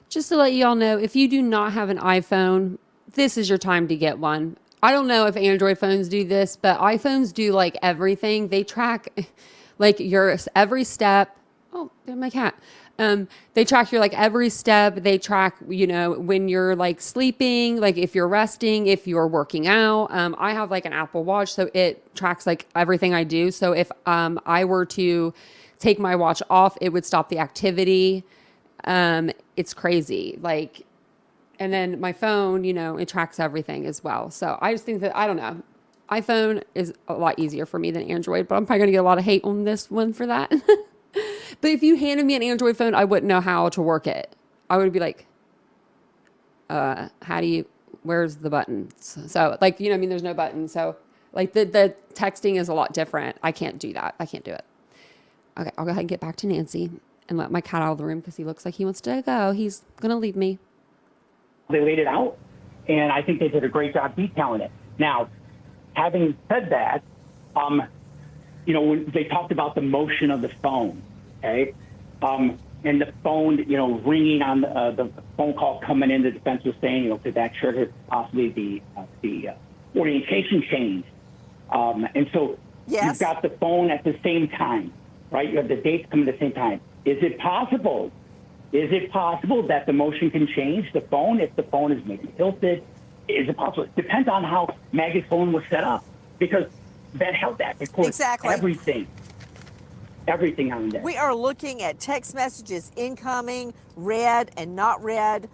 Just to let you all know, if you do not have an iPhone, this is your time to get one. I don't know if Android phones do this, but iPhones do like everything. They track like your every step. Oh, there's my cat. They track your like every step. They track, when you're like sleeping, like if you're resting, if you're working out. I have like an Apple Watch, so it tracks like everything I do. So if I were to take my watch off, it would stop the activity. It's crazy. Like, and then my phone, it tracks everything as well. So I just think that, I don't know, iPhone is a lot easier for me than Android, but I'm probably going to get a lot of hate on this one for that. But if you handed me an Android phone, I wouldn't know how to work it. I would be like, where's the buttons? So like, there's no button. So like the texting is a lot different. I can't do that. I can't do it. Okay, I'll go ahead and get back to Nancy and let my cat out of the room because he looks like he wants to go. He's going to leave me. They laid it out, and I think they did a great job detailing it. Now, having said that, when they talked about the motion of the phone, okay, and the phone, ringing on the phone call coming in, the defense was saying, could that trigger possibly the orientation change? And so you've got the phone at the same time, right? You have the dates coming at the same time. Is it possible? Is it possible that the motion can change the phone if the phone is maybe tilted? Is it possible? It depends on how Maggie's phone was set up, because that held that. Of course, Exactly. Everything on there. We are looking at text messages incoming, read and not read.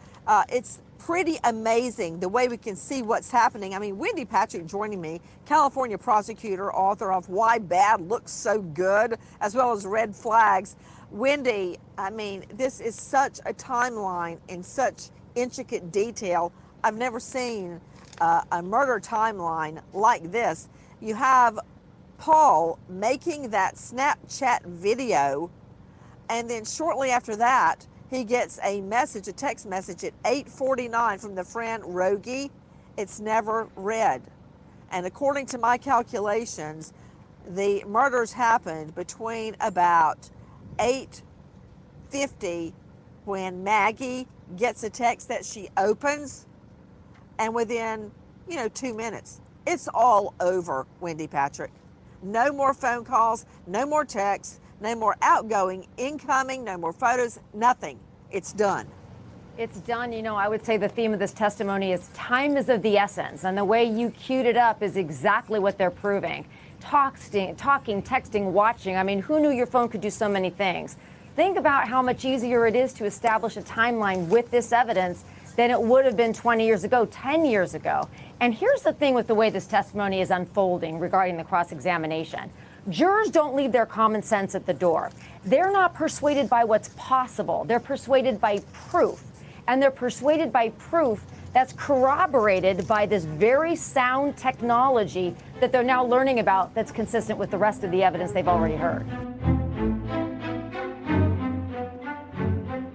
It's pretty amazing the way we can see what's happening. I mean, Wendy Patrick joining me, California prosecutor, author of Why Bad Looks So Good, as well as Red Flags. Wendy, I mean, this is such a timeline in such intricate detail. I've never seen a murder timeline like this. You have Paul making that Snapchat video, and then shortly after that, he gets a text message at 8:49 from the friend Rogie. It's never read. And according to my calculations, the murders happened between about 8:50 when Maggie gets a text that she opens, and within 2 minutes it's all over. Wendy Patrick, no more phone calls, no more texts, no more outgoing, incoming, no more photos, nothing. It's done. It's done. I would say the theme of this testimony is time is of the essence, and the way you queued it up is exactly what they're proving. Talking, texting, watching. I mean, who knew your phone could do so many things? Think about how much easier it is to establish a timeline with this evidence than it would have been 20 years ago, 10 years ago. And here's the thing with the way this testimony is unfolding regarding the cross-examination. Jurors don't leave their common sense at the door. They're not persuaded by what's possible. They're persuaded by proof. And they're persuaded by proof that's corroborated by this very sound technology that they're now learning about that's consistent with the rest of the evidence they've already heard.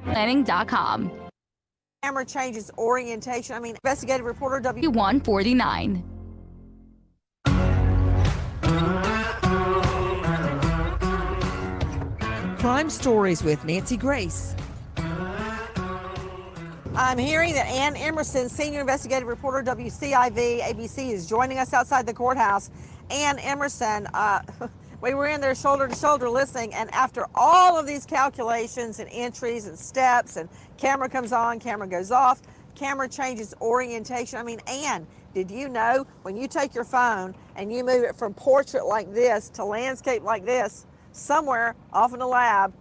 Planning.com. Camera changes orientation. I mean, investigative reporter W149. Crime Stories with Nancy Grace. I'm hearing that Ann Emerson, senior investigative reporter, WCIV ABC, is joining us outside the courthouse. Ann Emerson, we were in there shoulder to shoulder listening, and after all of these calculations and entries and steps, and camera comes on, camera goes off, camera changes orientation. I mean, Ann, did you know when you take your phone and you move it from portrait like this to landscape like this, somewhere off in the lab,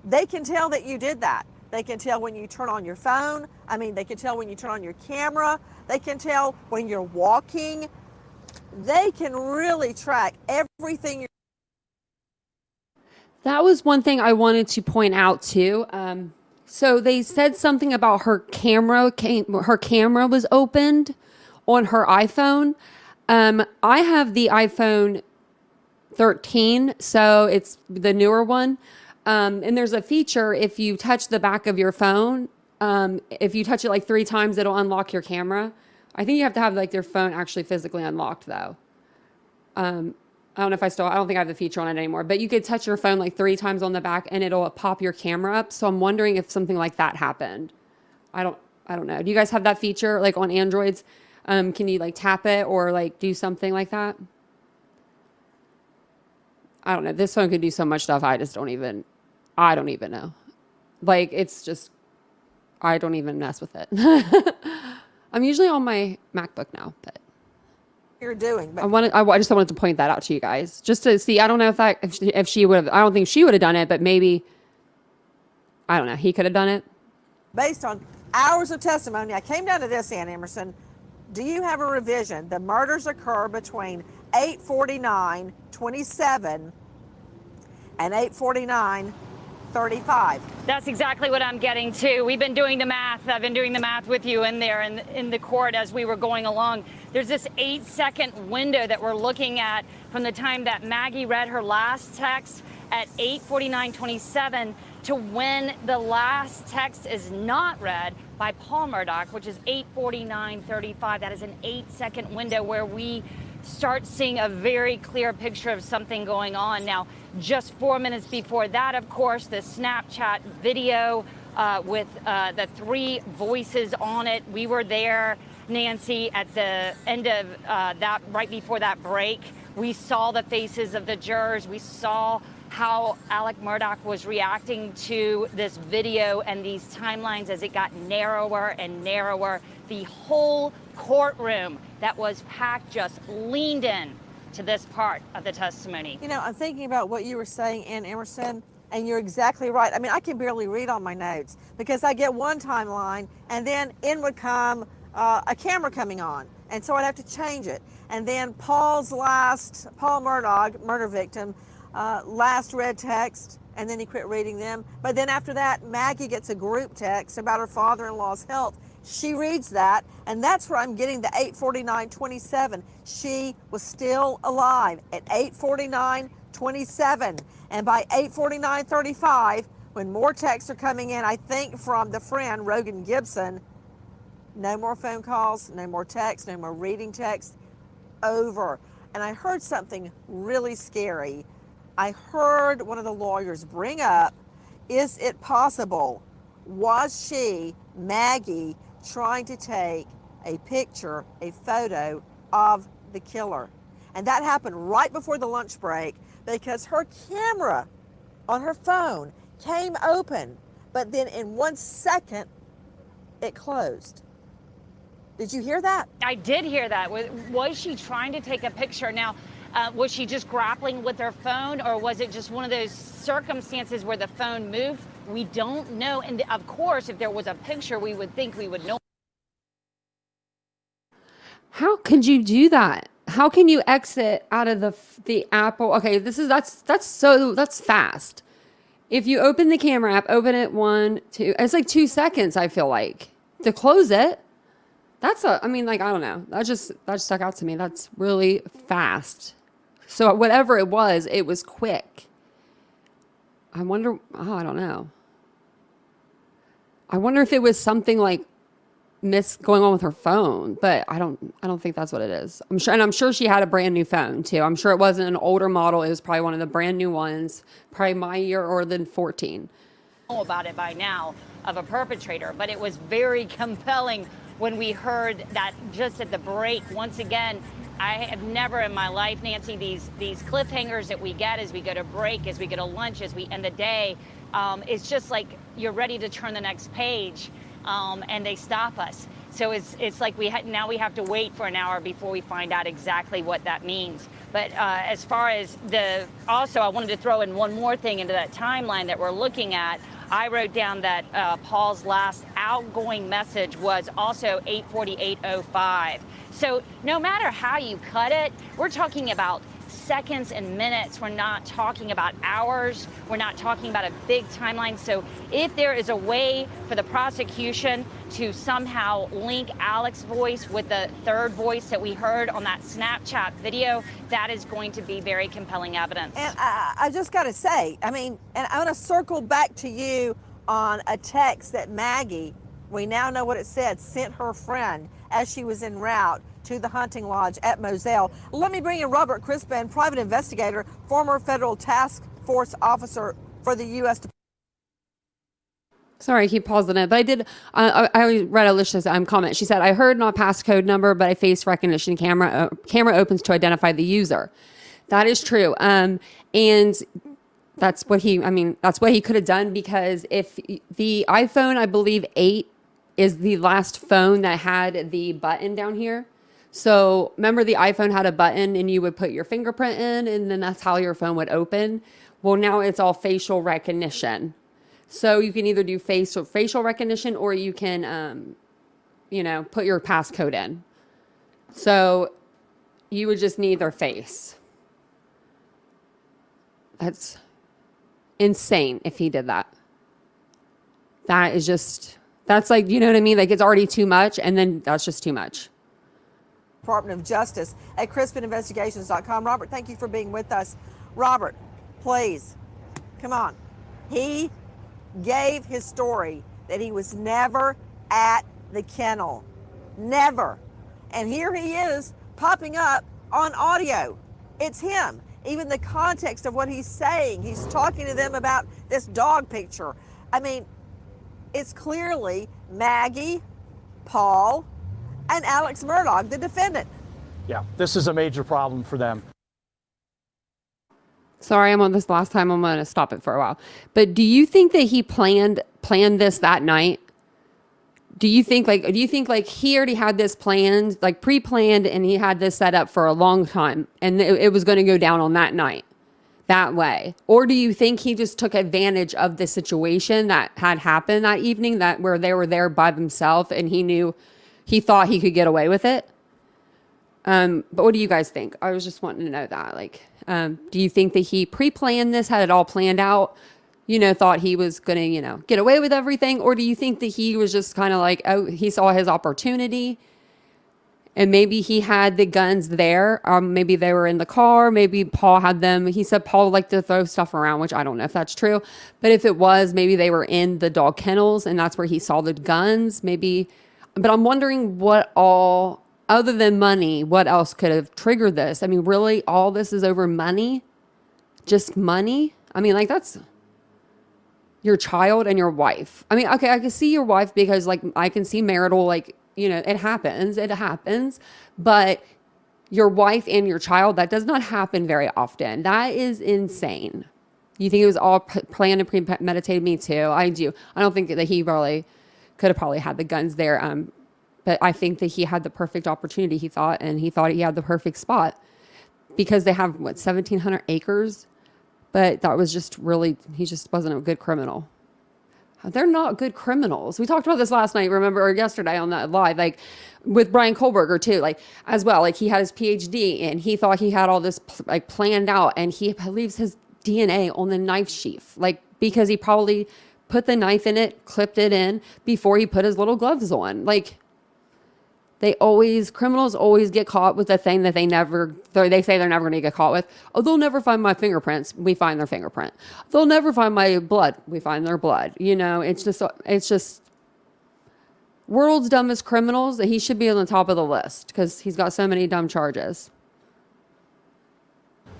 they can tell that you did that. They can tell when you turn on your phone. I mean, they can tell when you turn on your camera. They can tell when you're walking. They can really track everything. That was one thing I wanted to point out too. So they said something about her camera. Her camera was opened on her iPhone. I have the iPhone 13, so it's the newer one. And there's a feature, if you touch the back of your phone, if you touch it like 3 times, it'll unlock your camera. I think you have to have like your phone actually physically unlocked though. I don't know if I don't think I have the feature on it anymore, but you could touch your phone like 3 times on the back and it'll pop your camera up. So I'm wondering if something like that happened. I don't know. Do you guys have that feature like on Androids? Can you like tap it or like do something like that? I don't know. This phone could do so much stuff. I don't even know. Like, it's just, I don't even mess with it. I'm usually on my MacBook now, but You're doing, but I just wanted to point that out to you guys, just to see. I don't know if she would have. I don't think she would have done it, but maybe, I don't know. He could have done it. based on hours of testimony, I came down to this, Ann Emerson. Do you have a revision? The murders occur between 8:49:27 and 8:49:35. That's exactly what I'm getting to. We've been doing the math. I've been doing the math with you in there in the court as we were going along. There's this 8-second window that we're looking at from the time that Maggie read her last text at 8:49:27 to when the last text is not read by Paul Murdaugh, which is 8:49:35. That is an 8-second window where we start seeing a very clear picture of something going on. Now, just 4 minutes before that, of course, the Snapchat video with the 3 voices on it. We were there, Nancy, at the end of that, right before that break. We saw the faces of the jurors. We saw how Alex Murdaugh was reacting to this video and these timelines as it got narrower and narrower. The whole courtroom that was packed just leaned in to this part of the testimony. You know, I'm thinking about what you were saying, Ann Emerson, and you're exactly right. I mean, I can barely read on my notes because I get one timeline and then in would come a camera coming on. And so I'd have to change it. And then Paul Murdaugh, murder victim, last read text, and then he quit reading them. But then after that, Maggie gets a group text about her father-in-law's health. She reads that, and that's where I'm getting the 8:49:27. She was still alive at 8:49:27. And by 8:49:35, when more texts are coming in, I think from the friend, Rogan Gibson, no more phone calls, no more texts, no more reading text, over. And I heard something really scary. I heard one of the lawyers bring up, is it possible, was she, Maggie, trying to take a picture, a photo of the killer? And that happened right before the lunch break because her camera on her phone came open, but then in 1 second, it closed. Did you hear that? I did hear that. Was she trying to take a picture? Now, was she just grappling with her phone, or was it just one of those circumstances where the phone moved? We don't know. And of course, if there was a picture, we would think we would know. How could you do that? How can you exit out of the Apple? Okay, that's fast. If you open the camera app, open it 1, 2, it's like 2 seconds, I feel like, to close it. I don't know. That just stuck out to me. That's really fast. So whatever it was quick. I wonder, I don't know. I wonder if it was something like going on with her phone, but I don't think that's what it is. I'm sure she had a brand new phone too. I'm sure it wasn't an older model. It was probably one of the brand new ones, probably my year or than 14. Know about it by now of a perpetrator, but it was very compelling when we heard that just at the break. Once again, I have never in my life, Nancy, these cliffhangers that we get as we go to break, as we go to lunch, as we end the day, it's just like you're ready to turn the next page, and they stop us. So it's like now we have to wait for an hour before we find out exactly what that means. But as far as also I wanted to throw in one more thing into that timeline that we're looking at. I wrote down that Paul's last outgoing message was also 8:48:05. So no matter how you cut it, we're talking about seconds and minutes. We're not talking about hours. We're not talking about a big timeline. So if there is a way for the prosecution to somehow link Alex's voice with the third voice that we heard on that Snapchat video, that is going to be very compelling evidence. And I just got to say, I mean, and I'm going to circle back to you on a text that Maggie, we now know what it said, sent her friend as she was en route to the hunting lodge at Moselle. Let me bring in Robert Crispin, private investigator, former federal task force officer for the U.S. Department. Sorry, I keep pausing it, but I did. I read Alicia's comment. She said, "I heard not passcode number, but a face recognition camera opens to identify the user." That is true, and that's what he. I mean, that's what he could have done, because if the iPhone, I believe 8 is the last phone that had the button down here. So remember, the iPhone had a button, and you would put your fingerprint in, and then that's how your phone would open. Well, now it's all facial recognition. So you can either do facial recognition, or you can, put your passcode in. So you would just need their face. That's insane if he did that. That is just, that's like, you know what I mean? Like, it's already too much, and then that's just too much. Department of Justice at CrispinInvestigations.com. Robert, thank you for being with us. Robert, please, come on. He gave his story that he was never at the kennel. Never. And here he is popping up on audio. It's him. Even the context of what he's saying, he's talking to them about this dog picture. I mean, it's clearly Maggie, Paul, and Alex Murdaugh, the defendant. Yeah, this is a major problem for them. Sorry, I'm on this last time. I'm going to stop it for a while. But do you think that he planned this that night? Do you think he already had this planned, like pre-planned, and he had this set up for a long time, and it was going to go down on that night that way? Or do you think he just took advantage of the situation that had happened that evening, that where they were there by themselves, and he thought he could get away with it? But what do you guys think? I was just wanting to know that. Like, do you think that he pre-planned this, had it all planned out, thought he was going to, get away with everything? Or do you think that he was just kind of like, oh, he saw his opportunity, and maybe he had the guns there? Maybe they were in the car. Maybe Paul had them. He said Paul liked to throw stuff around, which I don't know if that's true. But if it was, maybe they were in the dog kennels, and that's where he saw the guns. Maybe. But I'm wondering what all, other than money, what else could have triggered this? I mean, really, all this is over money? Just money? I mean, like, that's your child and your wife. I mean, okay, I can see your wife because, like, I can see marital, like, it happens. But your wife and your child, that does not happen very often. That is insane. You think it was all planned and premeditated? Me too. I do. I don't think that he really could have probably had the guns there. But I think that he had the perfect opportunity, he thought he had the perfect spot, because they have, 1,700 acres? But that was just really, he just wasn't a good criminal. They're not good criminals. We talked about this last night, remember, or yesterday on that live, like with Brian Kohlberger too, like as well. Like, he had his PhD and he thought he had all this like planned out, and he leaves his DNA on the knife sheath, like, because he probably put the knife in it, clipped it in before he put his little gloves on. Like, criminals always get caught with a thing that they say they're never going to get caught with. Oh, they'll never find my fingerprints. We find their fingerprint. They'll never find my blood. We find their blood. It's just world's dumbest criminals, that he should be on the top of the list because he's got so many dumb charges.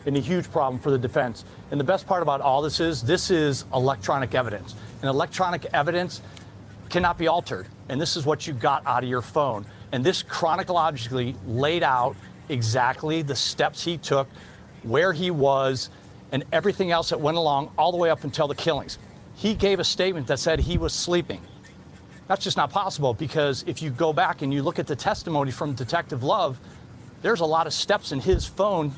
And a huge problem for the defense. And the best part about all this is electronic evidence. And electronic evidence cannot be altered. And this is what you got out of your phone. And this chronologically laid out exactly the steps he took, where he was, and everything else that went along all the way up until the killings. He gave a statement that said he was sleeping. That's just not possible, because if you go back and you look at the testimony from Detective Love, there's a lot of steps in his phone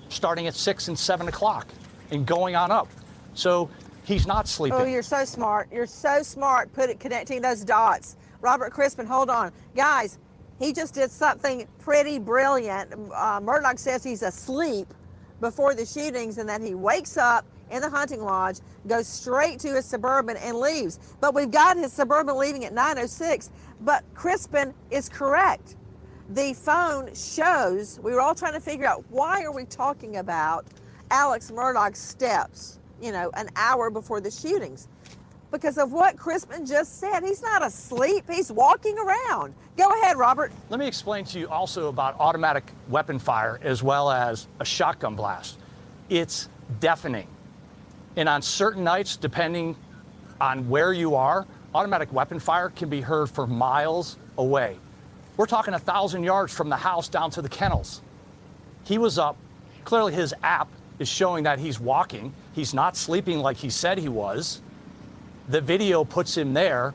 starting at 6 and 7 o'clock and going on up. So he's not sleeping. Oh, you're so smart. You're so smart connecting those dots. Robert Crispin, hold on. Guys, he just did something pretty brilliant. Murdaugh says he's asleep before the shootings and that he wakes up in the hunting lodge, goes straight to his Suburban and leaves. But we've got his Suburban leaving at 9:06. But Crispin is correct. The phone shows, we were all trying to figure out, why are we talking about Alex Murdaugh's steps, an hour before the shootings? Because of what Crispin just said. He's not asleep, he's walking around. Go ahead, Robert. Let me explain to you also about automatic weapon fire as well as a shotgun blast. It's deafening. And on certain nights, depending on where you are, automatic weapon fire can be heard for miles away. We're talking 1,000 yards from the house down to the kennels. He was up. Clearly his app is showing that he's walking. He's not sleeping like he said he was. The video puts him there.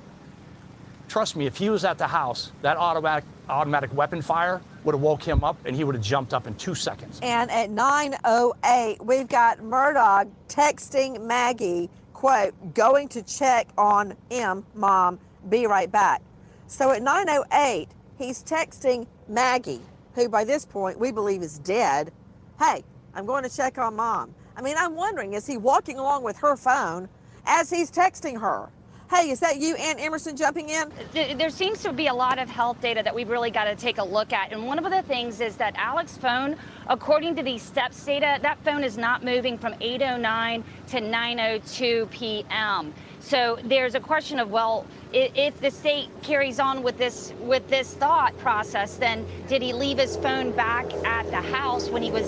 Trust me, if he was at the house, that automatic weapon fire would have woke him up and he would have jumped up in 2 seconds. And at 9:08, we've got Murdaugh texting Maggie, quote, going to check on him, Mom, be right back. So at 9:08, he's texting Maggie, who by this point we believe is dead, hey, I'm going to check on Mom. I mean, I'm wondering, is he walking along with her phone as he's texting her? Hey, is that you, Ann Emerson, jumping in? There seems to be a lot of health data that we've really got to take a look at. And one of the things is that Alex's phone, according to these steps data, that phone is not moving from 8:09 to 9:02 p.m. So there's a question of, well, if the state carries on with this thought process, then did he leave his phone back at the house when he was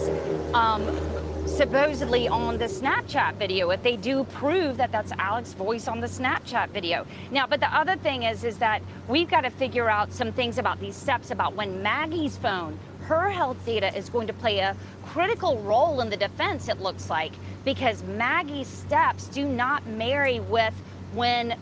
supposedly on the Snapchat video, if they do prove that that's Alex's voice on the Snapchat video. Now, but the other thing is that we've got to figure out some things about these steps, about when Maggie's phone, her health data is going to play a critical role in the defense, it looks like, because Maggie's steps do not marry with when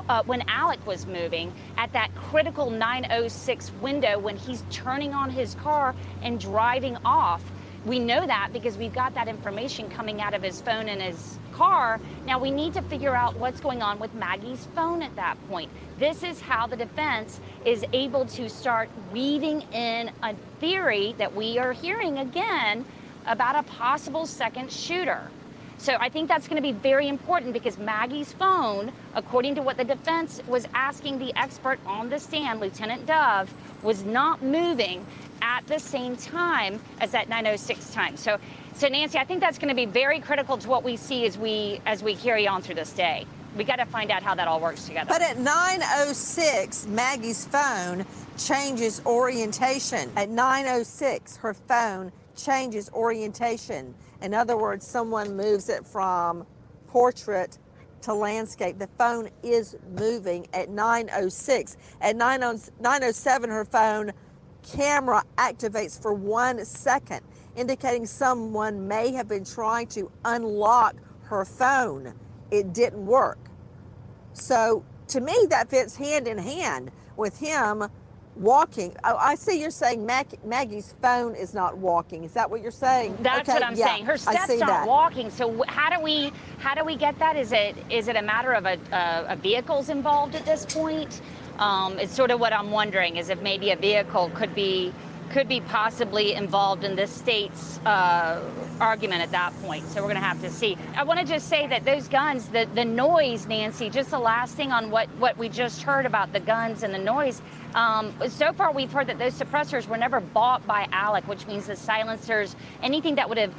Alec was moving at that critical 9:06 window when he's turning on his car and driving off. We know that because we've got that information coming out of his phone in his car. Now we need to figure out what's going on with Maggie's phone at that point. This is how the defense is able to start weaving in a theory that we are hearing again about a possible second shooter. So I think that's going to be very important because Maggie's phone, according to what the defense was asking the expert on the stand, Lieutenant Dove, was not moving at the same time as that 9:06 time. So Nancy, I think that's going to be very critical to what we see as we carry on through this day. We got to find out how that all works together. But at 9:06, Maggie's phone changes orientation. At 9:06, her phone changes orientation. In other words, someone moves it from portrait to landscape. The phone is moving at 9:06. At 9:07, her phone camera activates for 1 second, indicating someone may have been trying to unlock her phone. It didn't work. So to me, that fits hand in hand with him walking. Oh, I see you're saying Maggie's phone is not walking. Is that what you're saying? That's what I'm saying. Her steps aren't walking. So how do we get that? Is it a matter of a vehicle's involved at this point? It's sort of what I'm wondering, is if maybe a vehicle could be possibly involved in this state's argument at that point. So we're going to have to see. I want to just say that those guns, the noise, Nancy, just the last thing on what we just heard about the guns and the noise. So far, we've heard that those suppressors were never bought by Alec, which means the silencers, anything that would have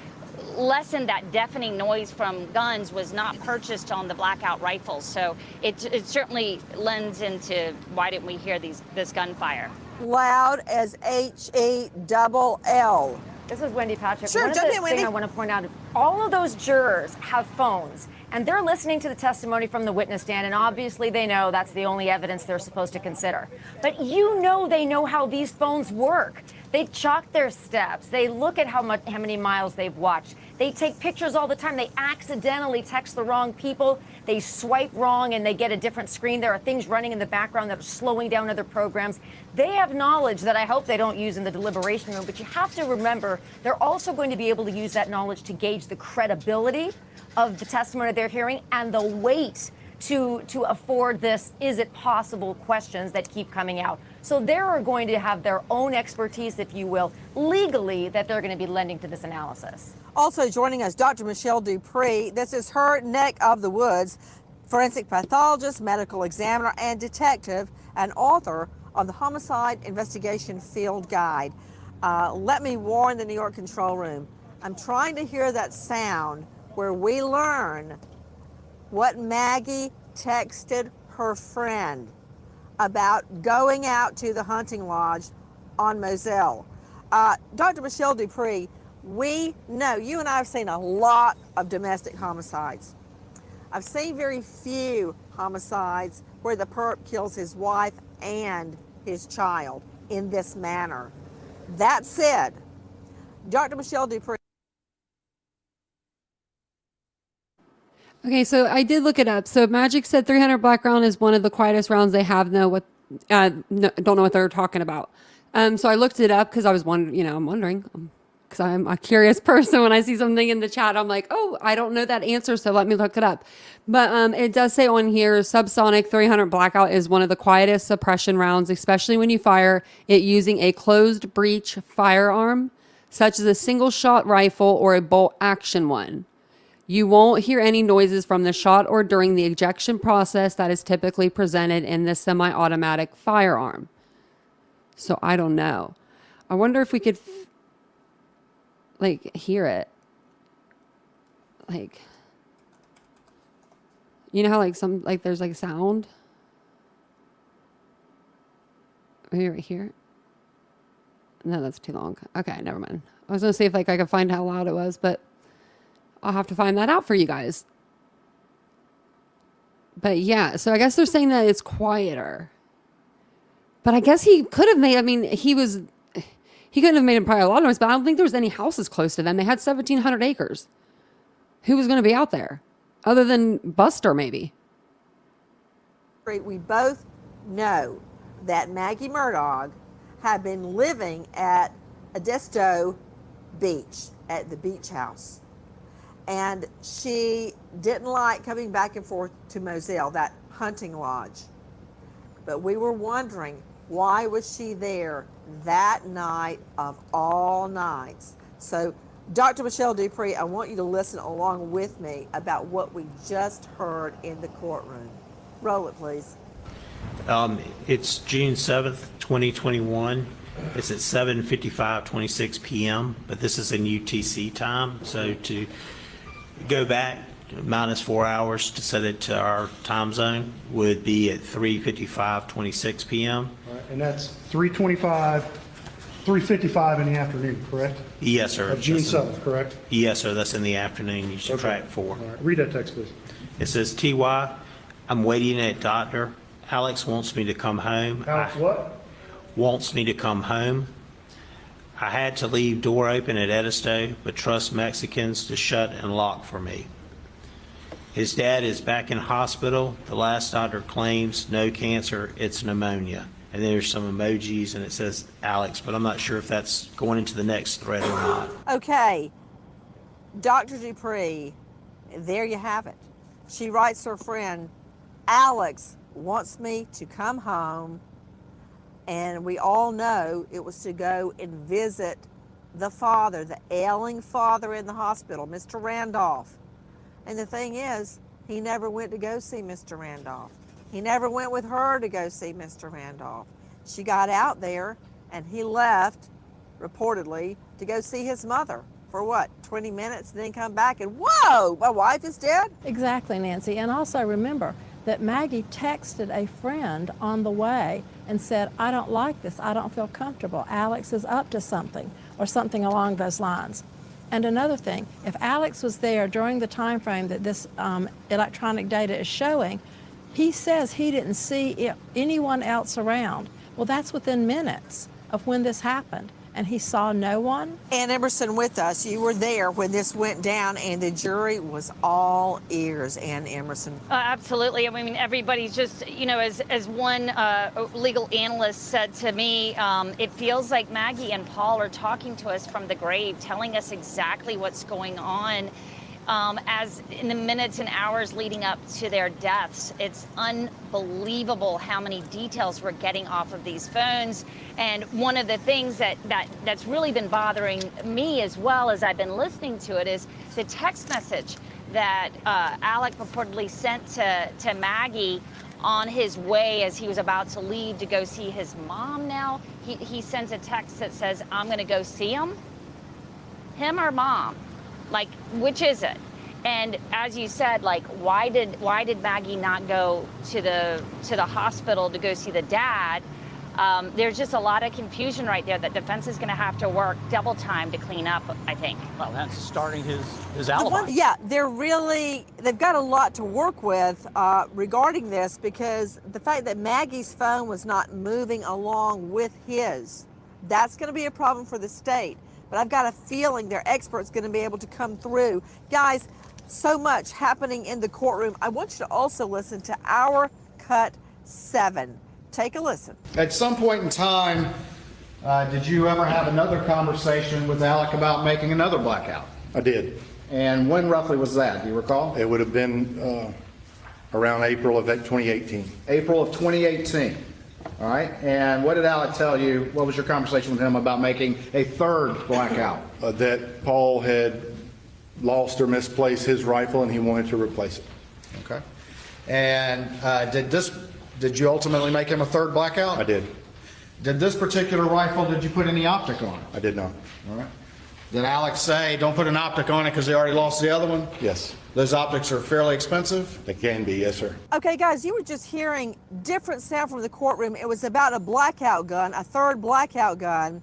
lessened that deafening noise from guns was not purchased on the blackout rifles. So it certainly lends into why didn't we hear this gunfire? Loud as HELL. This is Wendy Patrick. Sure, One of jump the in, Wendy. things I want to point out, all of those jurors have phones, and they're listening to the testimony from the witness stand, and obviously they know that's the only evidence they're supposed to consider. But they know how these phones work. They chalk their steps. They look at how many miles they've watched. They take pictures all the time. They accidentally text the wrong people. They swipe wrong and they get a different screen. There are things running in the background that are slowing down other programs. They have knowledge that I hope they don't use in the deliberation room, but you have to remember they're also going to be able to use that knowledge to gauge the credibility of the testimony they're hearing and the weight to afford this is it possible questions that keep coming out. So they're going to have their own expertise, if you will, legally, that they're going to be lending to this analysis. Also joining us, Dr. Michelle Dupree. This is her neck of the woods, forensic pathologist, medical examiner, and detective, and author of the Homicide Investigation Field Guide. Let me warn the New York control room. I'm trying to hear that sound where we learn what Maggie texted her friend about going out to the hunting lodge on Moselle. Dr. Michelle Dupree, we know, you and I have seen a lot of domestic homicides. I've seen very few homicides where the perp kills his wife and his child in this manner. That said, Dr. Michelle Dupree. Okay, so I did look it up. So Magic said 300 black round is one of the quietest rounds they have. Don't know what they're talking about. So I looked it up because I was wondering, I'm wondering, because I'm a curious person. When I see something in the chat, I'm like, oh, I don't know that answer, so let me look it up. But it does say on here, subsonic 300 blackout is one of the quietest suppression rounds, especially when you fire it using a closed breech firearm, such as a single shot rifle or a bolt action one. You won't hear any noises from the shot or during the ejection process that is typically presented in the semi-automatic firearm. So I don't know. I wonder if we could hear it. You know how there's sound? Maybe right here. No, that's too long. Okay, never mind. I was gonna see if I could find how loud it was, but I'll have to find that out for you guys. But yeah, so I guess they're saying that it's quieter. But I guess he could have made, he couldn't have made probably a lot of noise, but I don't think there was any houses close to them. They had 1,700 acres. Who was going to be out there? Other than Buster, maybe. We both know that Maggie Murdaugh had been living at Edisto Beach, at the beach house. And she didn't like coming back and forth to Moselle, that hunting lodge. But we were wondering, why was she there that night of all nights? So, Dr. Michelle Dupree, I want you to listen along with me about what we just heard in the courtroom. Roll it, please. It's June 7th, 2021. It's at 7:55:26 p.m., but this is in UTC time. So to go back minus 4 hours to set it to our time zone would be at 3:55:26 p.m. Right, and that's 3:55 in the afternoon, correct? Yes, sir. Of June 7th, correct? Yes, sir. That's in the afternoon. You subtract 4. All right. Read that text, please. It says, TY, I'm waiting at doctor. Alex wants me to come home. Alex what? Wants me to come home. I had to leave door open at Edisto, but trust Mexicans to shut and lock for me. His dad is back in hospital. The last doctor claims no cancer, it's pneumonia. And there's some emojis and it says Alex, but I'm not sure if that's going into the next thread or not. Okay, Dr. Dupree, there you have it. She writes her friend, Alex wants me to come home, and we all know it was to go and visit the father, the ailing father in the hospital, Mr. Randolph. And the thing is, he never went to go see Mr. Randolph. He never went with her to go see Mr. Randolph. She got out there and he left, reportedly, to go see his mother for what, 20 minutes, and then come back and, whoa, my wife is dead? Exactly, Nancy. And also remember that Maggie texted a friend on the way and said, I don't like this, I don't feel comfortable. Alex is up to something, or something along those lines. And another thing, if Alex was there during the time frame that this electronic data is showing, he says he didn't see anyone else around. Well, that's within minutes of when this happened, and he saw no one. Ann Emerson with us, you were there when this went down, and the jury was all ears, Ann Emerson. Absolutely. I mean, everybody's just, as one legal analyst said to me, it feels like Maggie and Paul are talking to us from the grave, telling us exactly what's going on. As in the minutes and hours leading up to their deaths. It's unbelievable how many details we're getting off of these phones. And one of the things that's really been bothering me as well as I've been listening to it is the text message that Alec purportedly sent to Maggie on his way as he was about to leave to go see his mom now. He sends a text that says, I'm going to go see him or mom? Like, which is it? And as you said, like, why did Maggie not go to the hospital to go see the dad? There's just a lot of confusion right there that defense is going to have to work double time to clean up, I think. Well, hence starting his alibi. They've got a lot to work with regarding this, because the fact that Maggie's phone was not moving along with his, that's going to be a problem for the state. But I've got a feeling their expert's going to be able to come through. Guys, so much happening in the courtroom. I want you to also listen to our Cut 7. Take a listen. At some point in time, did you ever have another conversation with Alec about making another blackout? I did. And when roughly was that? Do you recall? It would have been around April of 2018. April of 2018. All right. And what did Alec tell you? What was your conversation with him about making a third blackout? That Paul had lost or misplaced his rifle and he wanted to replace it. Okay. And did you ultimately make him a third blackout? I did. Did this particular rifle, did you put any optic on it? I did not. All right. Did Alex say, don't put an optic on it because they already lost the other one? Yes. Those optics are fairly expensive? They can be, yes, sir. Okay, guys, you were just hearing different sound from the courtroom. It was about a blackout gun, a third blackout gun.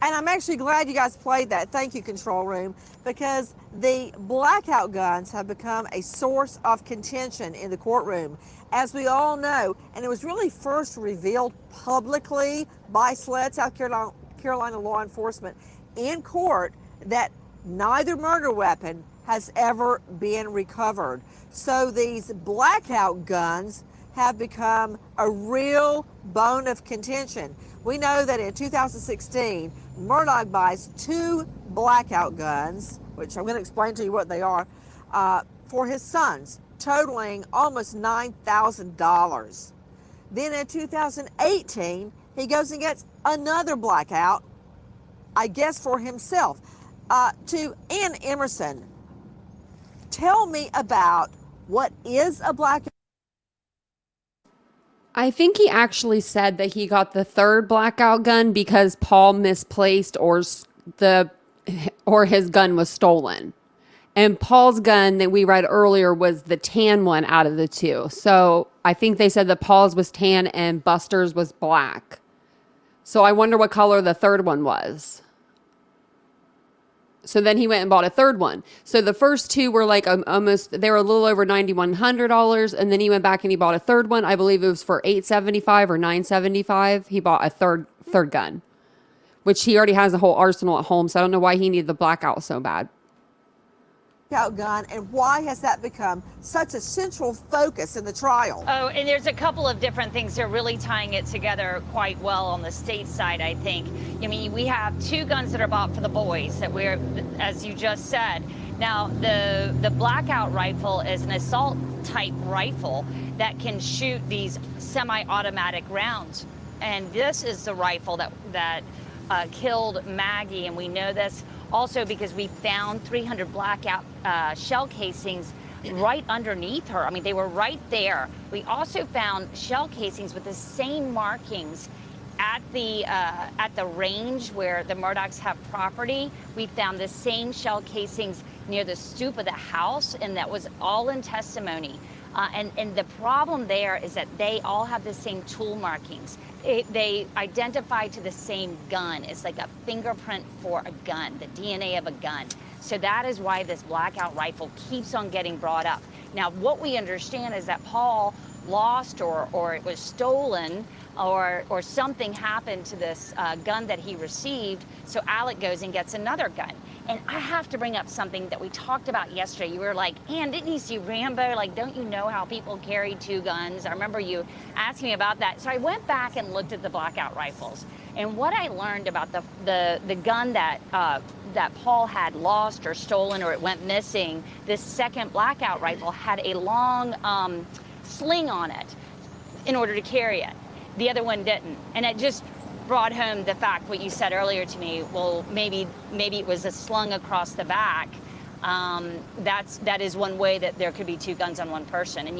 And I'm actually glad you guys played that. Thank you, control room, because the blackout guns have become a source of contention in the courtroom, as we all know. And it was really first revealed publicly by SLED, South Carolina law enforcement, in court, that neither murder weapon has ever been recovered. So these blackout guns have become a real bone of contention. We know that in 2016, Murdaugh buys 2 blackout guns, which I'm going to explain to you what they are, for his sons, totaling almost $9,000. Then in 2018, he goes and gets another blackout, I guess for himself. To Ann Emerson, tell me about what is a blackout. I think he actually said that he got the third blackout gun because Paul misplaced or his gun was stolen. And Paul's gun that we read earlier was the tan one out of the 2. So I think they said that Paul's was tan and Buster's was black. So I wonder what color the third one was. So then he went and bought a third one. So the first 2 were like they were a little over $9,100. And then he went back and he bought a third one. I believe it was for $875 or $975. He bought a third gun, which he already has a whole arsenal at home. So I don't know why he needed the blackout so bad. Gun, and why has that become such a central focus in the trial? Oh, and there's a couple of different things that are really tying it together quite well on the state side, I think. I mean, we have 2 guns that are bought for the boys that we're, as you just said. Now, the blackout rifle is an assault type rifle that can shoot these semi-automatic rounds. And this is the rifle that killed Maggie, and we know this also because we found 300 blackout shell casings right underneath her. I mean, they were right there. We also found shell casings with the same markings at the range where the Murdaughs have property. We found the same shell casings near the stoop of the house, and that was all in testimony. And the problem there is that they all have the same tool markings. They identify to the same gun. It's like a fingerprint for a gun, the DNA of a gun. So that is why this blackout rifle keeps on getting brought up. Now, what we understand is that Paul lost or it was stolen or something happened to this gun that he received. So Alec goes and gets another gun. And I have to bring up something that we talked about yesterday. You were like, Ann, didn't you see Rambo? Like, don't you know how people carry 2 guns? I remember you asking me about that. So I went back and looked at the blackout rifles. And what I learned about the gun that Paul had lost or stolen or it went missing, this second blackout rifle had a long sling on it in order to carry it. The other one didn't. And it just brought home the fact what you said earlier to me. Well, maybe it was slung across the back. That is one way that there could be 2 guns on one person. And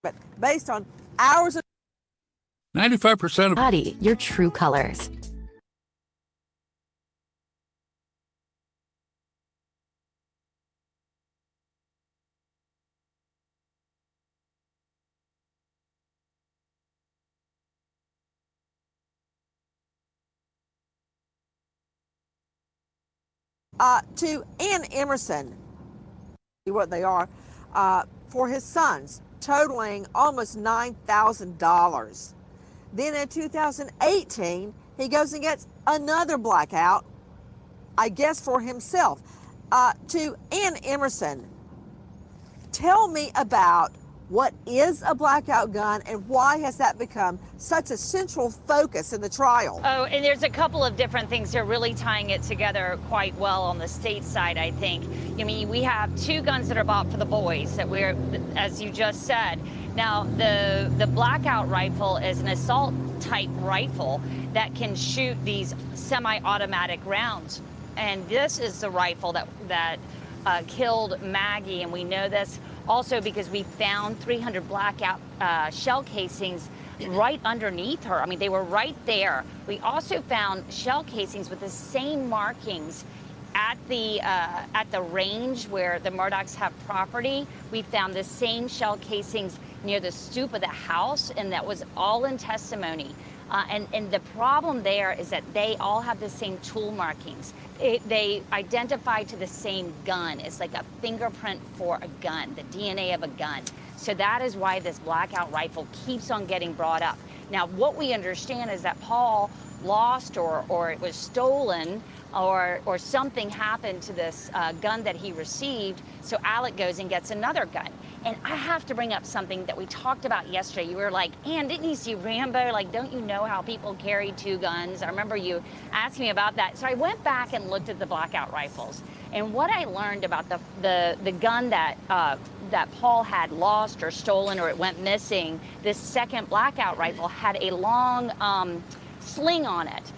But based on hours of 95% of Body your true colors. to Ann Emerson, what they are, for his sons, totaling almost $9,000. Then in 2018, he goes and gets another blackout, I guess for himself. To Ann Emerson, tell me about what is a blackout gun and why has that become such a central focus in the trial? Oh, and there's a couple of different things that are really tying it together quite well on the state side, I think. I mean, we have two guns that are bought for the boys that we're, as you just said. Now, the blackout rifle is an assault type rifle that can shoot these semi-automatic rounds. And this is the rifle that killed Maggie, and we know this also because we found 300 blackout shell casings right underneath her. I mean, they were right there. We also found shell casings with the same markings at the range where the Murdaughs have property. We found the same shell casings near the stoop of the house, and that was all in testimony. And the problem there is that they all have the same tool markings. They identify to the same gun. It's like a fingerprint for a gun, the DNA of a gun. So that is why this blackout rifle keeps on getting brought up. Now, what we understand is that Paul lost or it was stolen or something happened to this gun that he received, so Alec goes and gets another gun. And I have to bring up something that we talked about yesterday. You were like, Ann, didn't you see Rambo? Like, don't you know how people carry two guns? I remember you asking me about that. So I went back and looked at the blackout rifles. And what I learned about the gun that Paul had lost or stolen or it went missing, this second blackout rifle had a long sling on it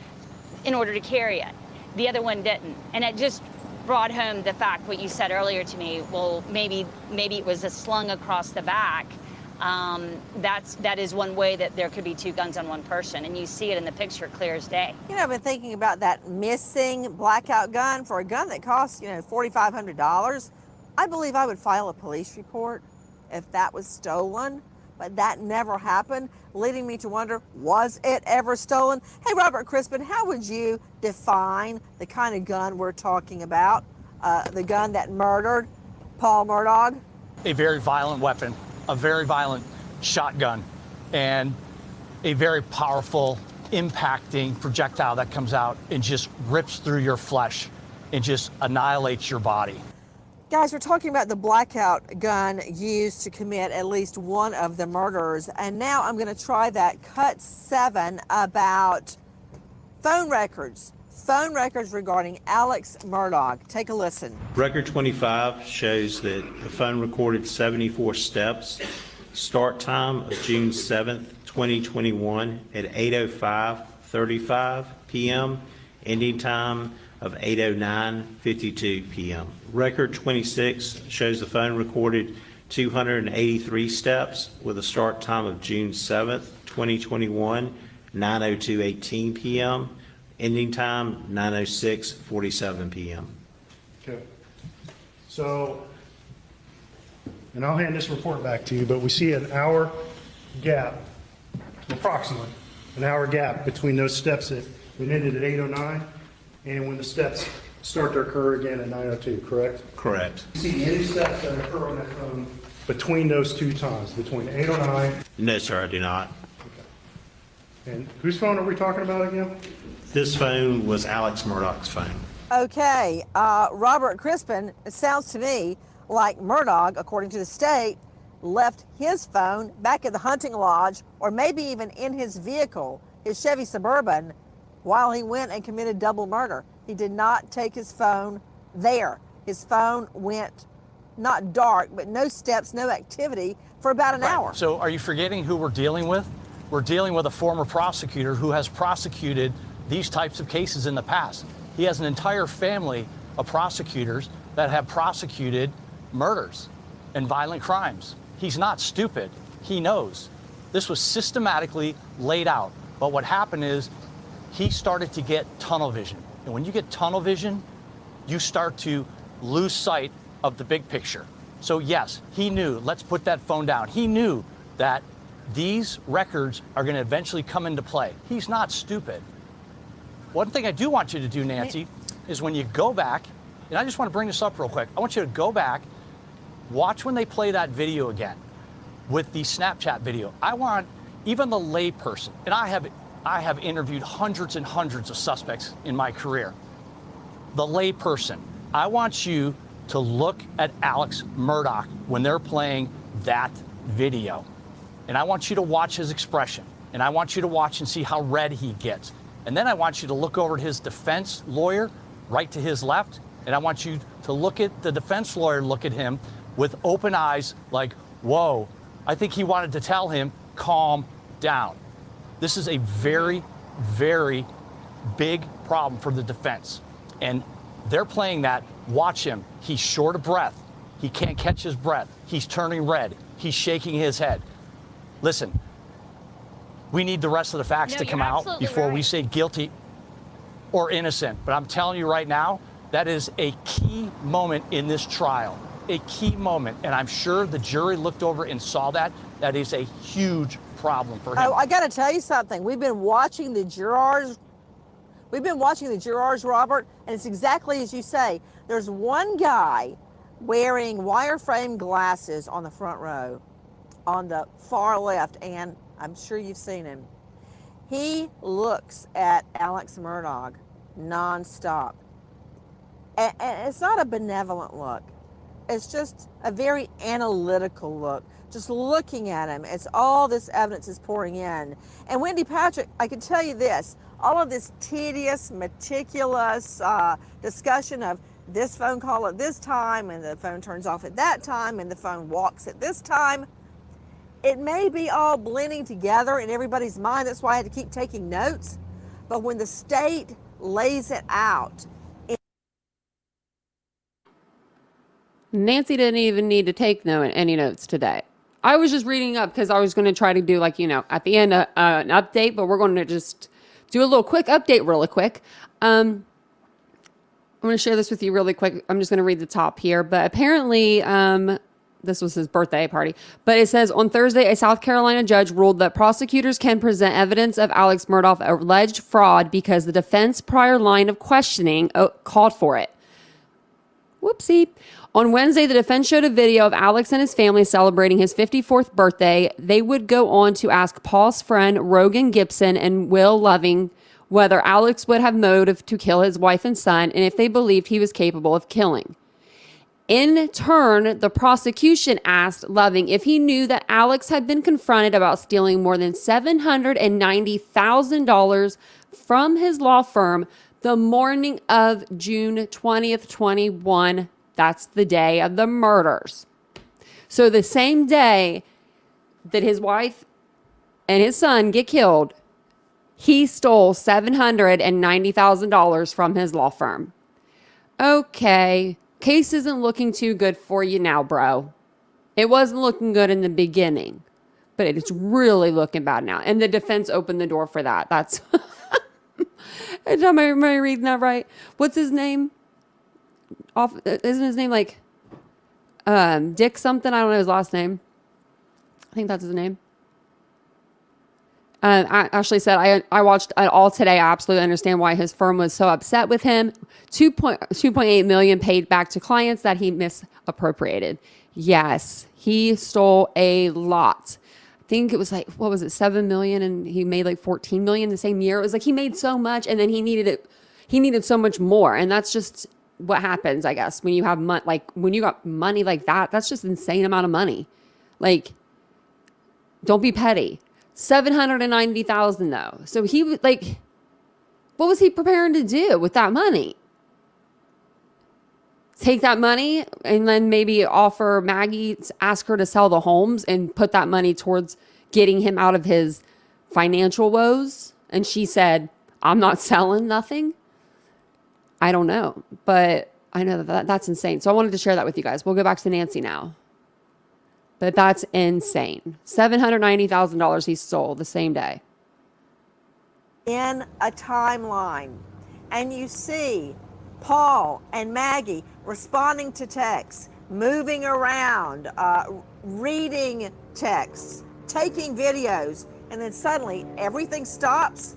in order to carry it. The other one didn't. And it just brought home the fact, what you said earlier to me, well, maybe it was a slung across the back. That is one way that there could be two guns on one person, and you see it in the picture clear as day. You know, I've been thinking about that missing blackout gun for a gun that costs, $4,500. I believe I would file a police report if that was stolen, but that never happened, leading me to wonder, was it ever stolen? Hey, Robert Crispin, how would you define the kind of gun we're talking about, the gun that murdered Paul Murdaugh? A very violent weapon, a very violent shotgun, and a very powerful, impacting projectile that comes out and just rips through your flesh and just annihilates your body. Guys, we're talking about the blackout gun used to commit at least one of the murders, and now I'm going to try that cut 7 about phone records regarding Alex Murdaugh. Take a listen. Record 25 shows that the phone recorded 74 steps. Start time of June 7th, 2021 at 8:05:35 p.m. Ending time of 8:09:52 p.m. Record 26 shows the phone recorded 283 steps with a start time of June 7th, 2021, 9:02:18 p.m. Ending time 9:06:47 p.m. Okay. So, and I'll hand this report back to you, but we see an hour gap, approximately an hour gap between those steps that ended at 8:09 and when the steps start to occur again at 9:02, correct? Correct. See any steps that occur on that phone between those two times, between 8:09? No, sir, I do not. And whose phone are we talking about again? This phone was Alex Murdaugh's phone. Okay, Robert Crispin, it sounds to me like Murdaugh, according to the state, left his phone back at the hunting lodge or maybe even in his vehicle, his Chevy Suburban, while he went and committed double murder. He did not take his phone there. His phone went not dark, but no steps, no activity for about an hour. So are you forgetting who we're dealing with? We're dealing with a former prosecutor who has prosecuted these types of cases in the past. He has an entire family of prosecutors that have prosecuted murders and violent crimes. He's not stupid. He knows. This was systematically laid out. But what happened is he started to get tunnel vision. And when you get tunnel vision, you start to lose sight of the big picture. So yes, he knew, let's put that phone down. He knew that these records are going to eventually come into play. He's not stupid. One thing I do want you to do, Nancy, is when you go back, and I just want to bring this up real quick. I want you to go back, watch when they play that video again with the Snapchat video. I want even the lay person, and I have interviewed hundreds and hundreds of suspects in my career. The lay person, I want you to look at Alex Murdaugh when they're playing that video. And I want you to watch his expression. And I want you to watch and see how red he gets. And then I want you to look over at his defense lawyer right to his left. And I want you to look at the defense lawyer, look at him with open eyes like, whoa, I think he wanted to tell him, calm down. This is a very, very big problem for the defense. And they're playing that. Watch him. He's short of breath. He can't catch his breath. He's turning red. He's shaking his head. Listen, we need the rest of the facts to come out before we say guilty or innocent. But I'm telling you right now, that is a key moment in this trial, a key moment. And I'm sure the jury looked over and saw that. That is a huge problem for him. Oh, I got to tell you something. We've been watching the jurors. Robert, and it's exactly as you say. There's one guy wearing wireframe glasses on the front row, on the far left, and I'm sure you've seen him. He looks at Alex Murdaugh nonstop. And it's not a benevolent look. It's just a very analytical look. Just looking at him, it's all this evidence is pouring in. And Wendy Patrick, I can tell you this, all of this tedious, meticulous discussion of this phone call at this time, and the phone turns off at that time, and the phone walks at this time, it may be all blending together in everybody's mind. That's why I had to keep taking notes. But when the state lays it out, Nancy didn't even need to take any notes today. I was just reading up because I was going to try to do, like, at the end an update, but we're going to just do a little quick update really quick. I'm going to share this with you really quick. I'm just going to read the top here. But apparently, this was his birthday party. But it says, on Thursday, a South Carolina judge ruled that prosecutors can present evidence of Alex Murdaugh's alleged fraud because the defense prior line of questioning called for it. Whoopsie. On Wednesday, the defense showed a video of Alex and his family celebrating his 54th birthday. They would go on to ask Paul's friend Rogan Gibson and Will Loving whether Alex would have motive to kill his wife and son, and if they believed he was capable of killing. In turn, the prosecution asked Loving if he knew that Alex had been confronted about stealing more than $790,000 from his law firm the morning of June 20th, 21. That's the day of the murders. So the same day that his wife and his son get killed, he stole $790,000 from his law firm. Okay, case isn't looking too good for you now, bro. It wasn't looking good in the beginning, but it's really looking bad now. And the defense opened the door for that. That's... Am I reading that right? What's his name? Isn't his name like Dick something? I don't know his last name. I think that's his name. I actually said I watched it all today. I absolutely understand why his firm was so upset with him. $2.8 million paid back to clients that he misappropriated. Yes, he stole a lot. I think it was like, what was it, 7 million, and he made like 14 million the same year. It was like he made so much, and then he needed so much more, and that's just what happens, I guess, when you have when you got money like that. That's just insane amount of money. Like, don't be petty. 790,000 though. So he was like, what was he preparing to do with that money? Take that money and then maybe offer Maggie, ask her to sell the homes and put that money towards getting him out of his financial woes. And she said, I'm not selling nothing. I don't know, but I know that's insane. So I wanted to share that with you guys. We'll go back to Nancy now. But that's insane. $790,000 he stole the same day. In a timeline, and you see Paul and Maggie responding to texts, moving around, reading texts, taking videos, and then suddenly everything stops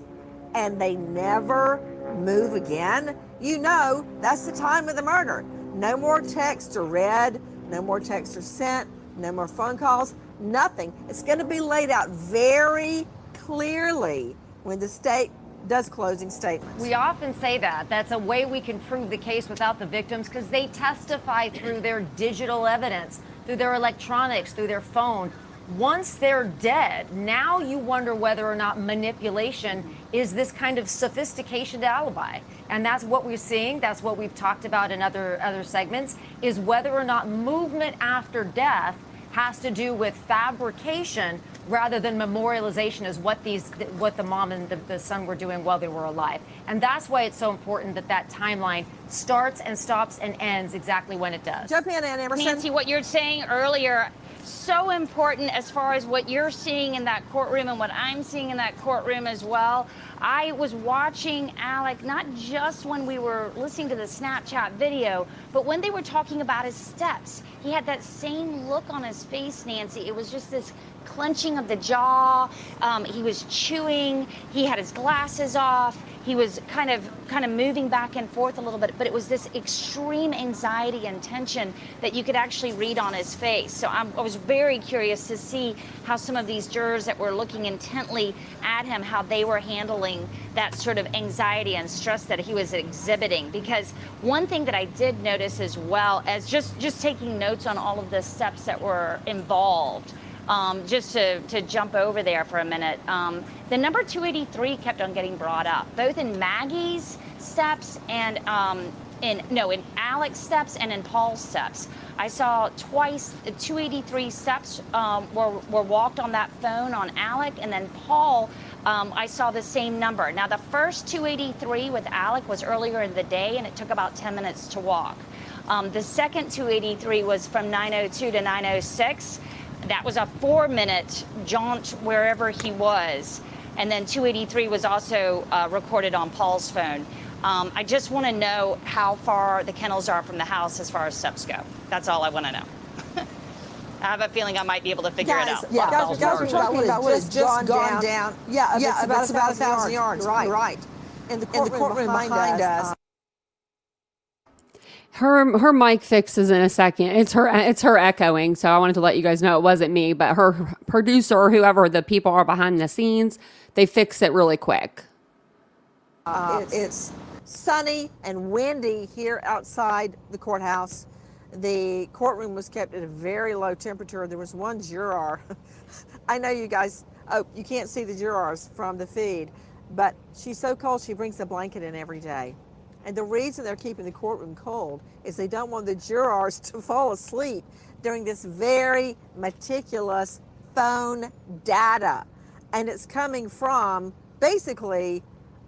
and they never move again. You know, that's the time of the murder. No more texts are read, no more texts are sent, no more phone calls, nothing. It's going to be laid out very clearly when the state does closing statements. We often say that. That's a way we can prove the case without the victims, because they testify through their digital evidence, through their electronics, through their phone. Once they're dead, now you wonder whether or not manipulation is this kind of sophisticated alibi. And that's what we're seeing. That's what we've talked about in other segments, is whether or not movement after death has to do with fabrication rather than memorialization, is what the mom and the son were doing while they were alive. And that's why it's so important that that timeline starts and stops and ends exactly when it does. Jump in, Ann Emerson. Nancy, what you're saying earlier, so important as far as what you're seeing in that courtroom and what I'm seeing in that courtroom as well. I was watching Alec, not just when we were listening to the Snapchat video, but when they were talking about his steps. He had that same look on his face, Nancy. It was just this clenching of the jaw. He was chewing. He had his glasses off. He was kind of moving back and forth a little bit, but it was this extreme anxiety and tension that you could actually read on his face. So I was very curious to see how some of these jurors that were looking intently at him, how they were handling that sort of anxiety and stress that he was exhibiting. Because one thing that I did notice, as well as just taking notes on all of the steps that were involved, just to jump over there for a minute, the number 283 kept on getting brought up, both in Maggie's steps and in Alex's steps and in Paul's steps. I saw twice 283 steps were walked on that phone on Alec, and then Paul, I saw the same number. Now, the first 283 with Alec was earlier in the day, and it took about 10 minutes to walk. The second 283 was from 9:02 to 9:06. That was a 4-minute jaunt wherever he was. And then 283 was also recorded on Paul's phone. I just want to know how far the kennels are from the house as far as steps go. That's all I want to know. I have a feeling I might be able to figure it out. Yeah, guys are talking about what has just gone down. Yeah, it's about 1,000 yards. Right. In the courtroom behind us. Her mic fixes in a second. It's her echoing. So I wanted to let you guys know it wasn't me, but her producer or whoever the people are behind the scenes, they fix it really quick. It's sunny and windy here outside the courthouse. The courtroom was kept at a very low temperature. There was one juror. I know you guys, you can't see the jurors from the feed, but she's so cold she brings a blanket in every day. And the reason they're keeping the courtroom cold is they don't want the jurors to fall asleep during this very meticulous phone data. And it's coming from basically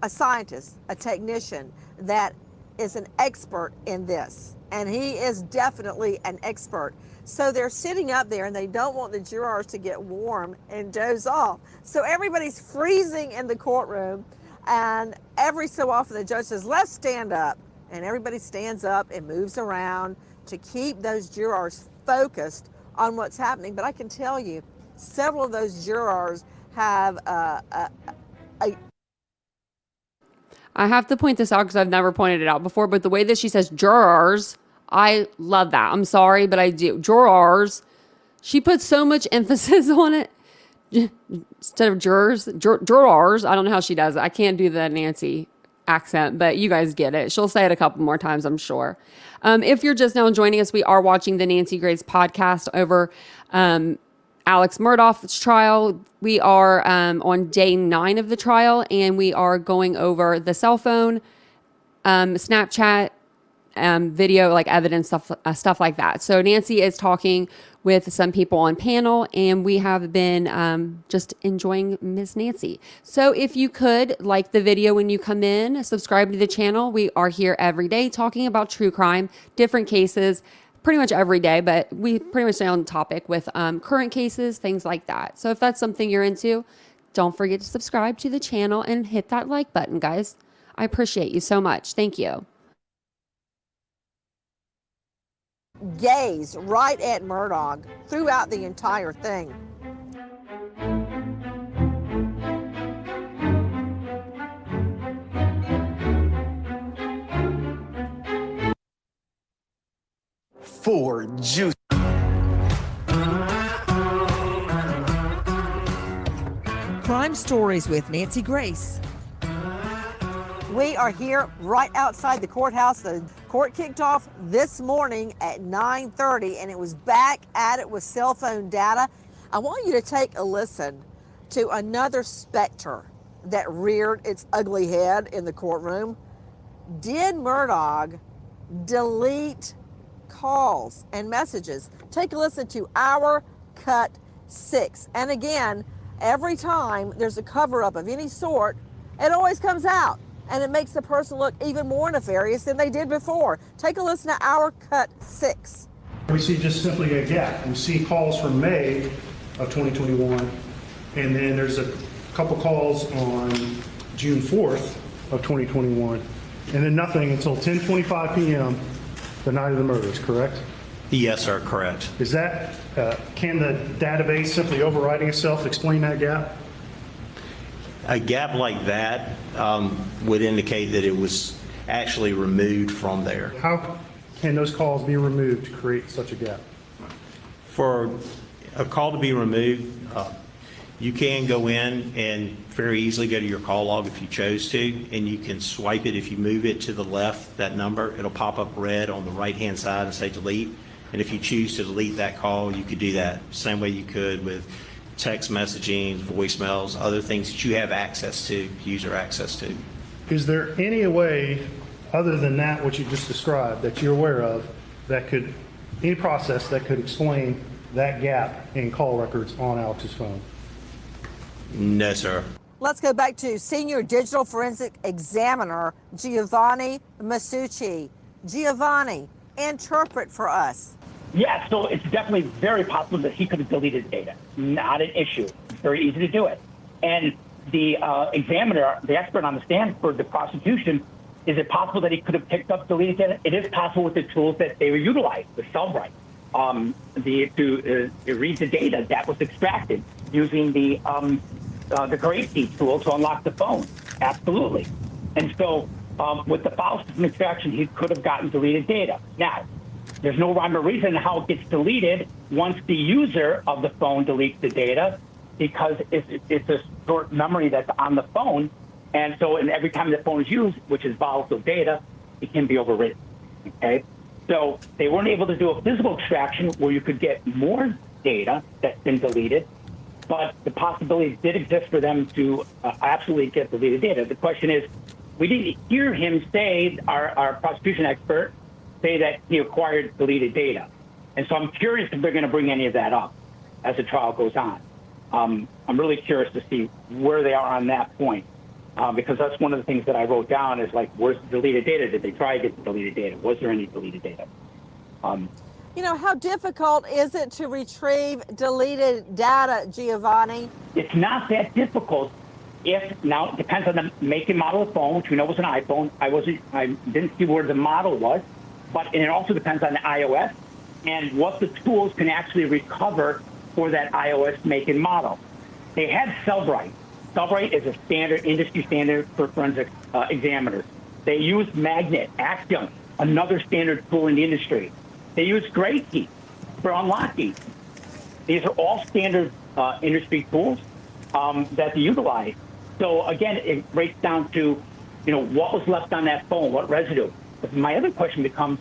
a scientist, a technician that is an expert in this. And he is definitely an expert. So they're sitting up there and they don't want the jurors to get warm and doze off. So everybody's freezing in the courtroom. And every so often the judge says, let's stand up. And everybody stands up and moves around to keep those jurors focused on what's happening. But I can tell you, several of those jurors have I have to point this out because I've never pointed it out before, but the way that she says jurors, I love that. I'm sorry, but I do. Jurors. She puts so much emphasis on it. Instead of jurors. I don't know how she does it. I can't do the Nancy accent, but you guys get it. She'll say it a couple more times, I'm sure. If you're just now joining us, we are watching the Nancy Grace podcast over Alex Murdaugh's trial. We are on day 9 of the trial, and we are going over the cell phone, Snapchat, video, like evidence, stuff like that. So Nancy is talking with some people on panel, and we have been just enjoying Ms. Nancy. So if you could like the video when you come in, subscribe to the channel. We are here every day talking about true crime, different cases, pretty much every day, but we pretty much stay on topic with current cases, things like that. So if that's something you're into, don't forget to subscribe to the channel and hit that like button, guys. I appreciate you so much. Thank you. Gaze right at Murdaugh throughout the entire thing. For juice. Crime Stories with Nancy Grace. We are here right outside the courthouse. The court kicked off this morning at 9:30, and it was back at it with cell phone data. I want you to take a listen to another specter that reared its ugly head in the courtroom. Did Murdaugh delete calls and messages? Take a listen to our cut 6. And again, every time there's a cover-up of any sort, it always comes out. And it makes the person look even more nefarious than they did before. Take a listen to our cut 6. We see just simply a gap. We see calls from May of 2021, and then there's a couple calls on June 4th of 2021, and then nothing until 10:25 p.m. the night of the murders, correct? Yes, sir, correct. Is that, can the database simply overriding itself explain that gap? A gap like that would indicate that it was actually removed from there. How can those calls be removed to create such a gap? For a call to be removed, you can go in and very easily go to your call log if you chose to, and you can swipe it. If you move it to the left, that number, it'll pop up red on the right-hand side and say delete. And if you choose to delete that call, you could do that same way you could with text messaging, voicemails, other things that you have access to, user access to. Is there any way other than that, what you just described, that you're aware of, that could, any process that could explain that gap in call records on Alex's phone? No, sir. Let's go back to Senior Digital Forensic Examiner Giovanni Masucci. Giovanni, interpret for us. Yeah, so it's definitely very possible that he could have deleted data. Not an issue. It's very easy to do it. And the examiner, the expert on the stand for the prosecution, is it possible that he could have picked up deleted data? It is possible with the tools that they were utilized, the Cellbrite, to read the data that was extracted using the Great Key tool to unlock the phone. Absolutely. And so with the file system extraction, he could have gotten deleted data. Now, there's no rhyme or reason how it gets deleted once the user of the phone deletes the data, because it's a short memory that's on the phone. And so every time the phone is used, which is volatile data, it can be overwritten. Okay? So they weren't able to do a physical extraction where you could get more data that's been deleted, but the possibility did exist for them to absolutely get deleted data. The question is, we didn't hear him say, our prosecution expert, say that he acquired deleted data. And so I'm curious if they're going to bring any of that up as the trial goes on. I'm really curious to see where they are on that point, because that's one of the things that I wrote down is like, where's the deleted data? Did they try to get the deleted data? Was there any deleted data? You know, how difficult is it to retrieve deleted data, Giovanni? It's not that difficult. Now it depends on the make and model of the phone, which we know was an iPhone. I didn't see where the model was, and it also depends on the iOS and what the tools can actually recover for that iOS make and model. They had Cellbrite. Cellbrite is a standard, industry standard for forensic examiners. They use Magnet, Axiom, another standard tool in the industry. They use Great Key for unlocking. These are all standard industry tools that they utilize. So again, it breaks down to, what was left on that phone, what residue. But my other question becomes,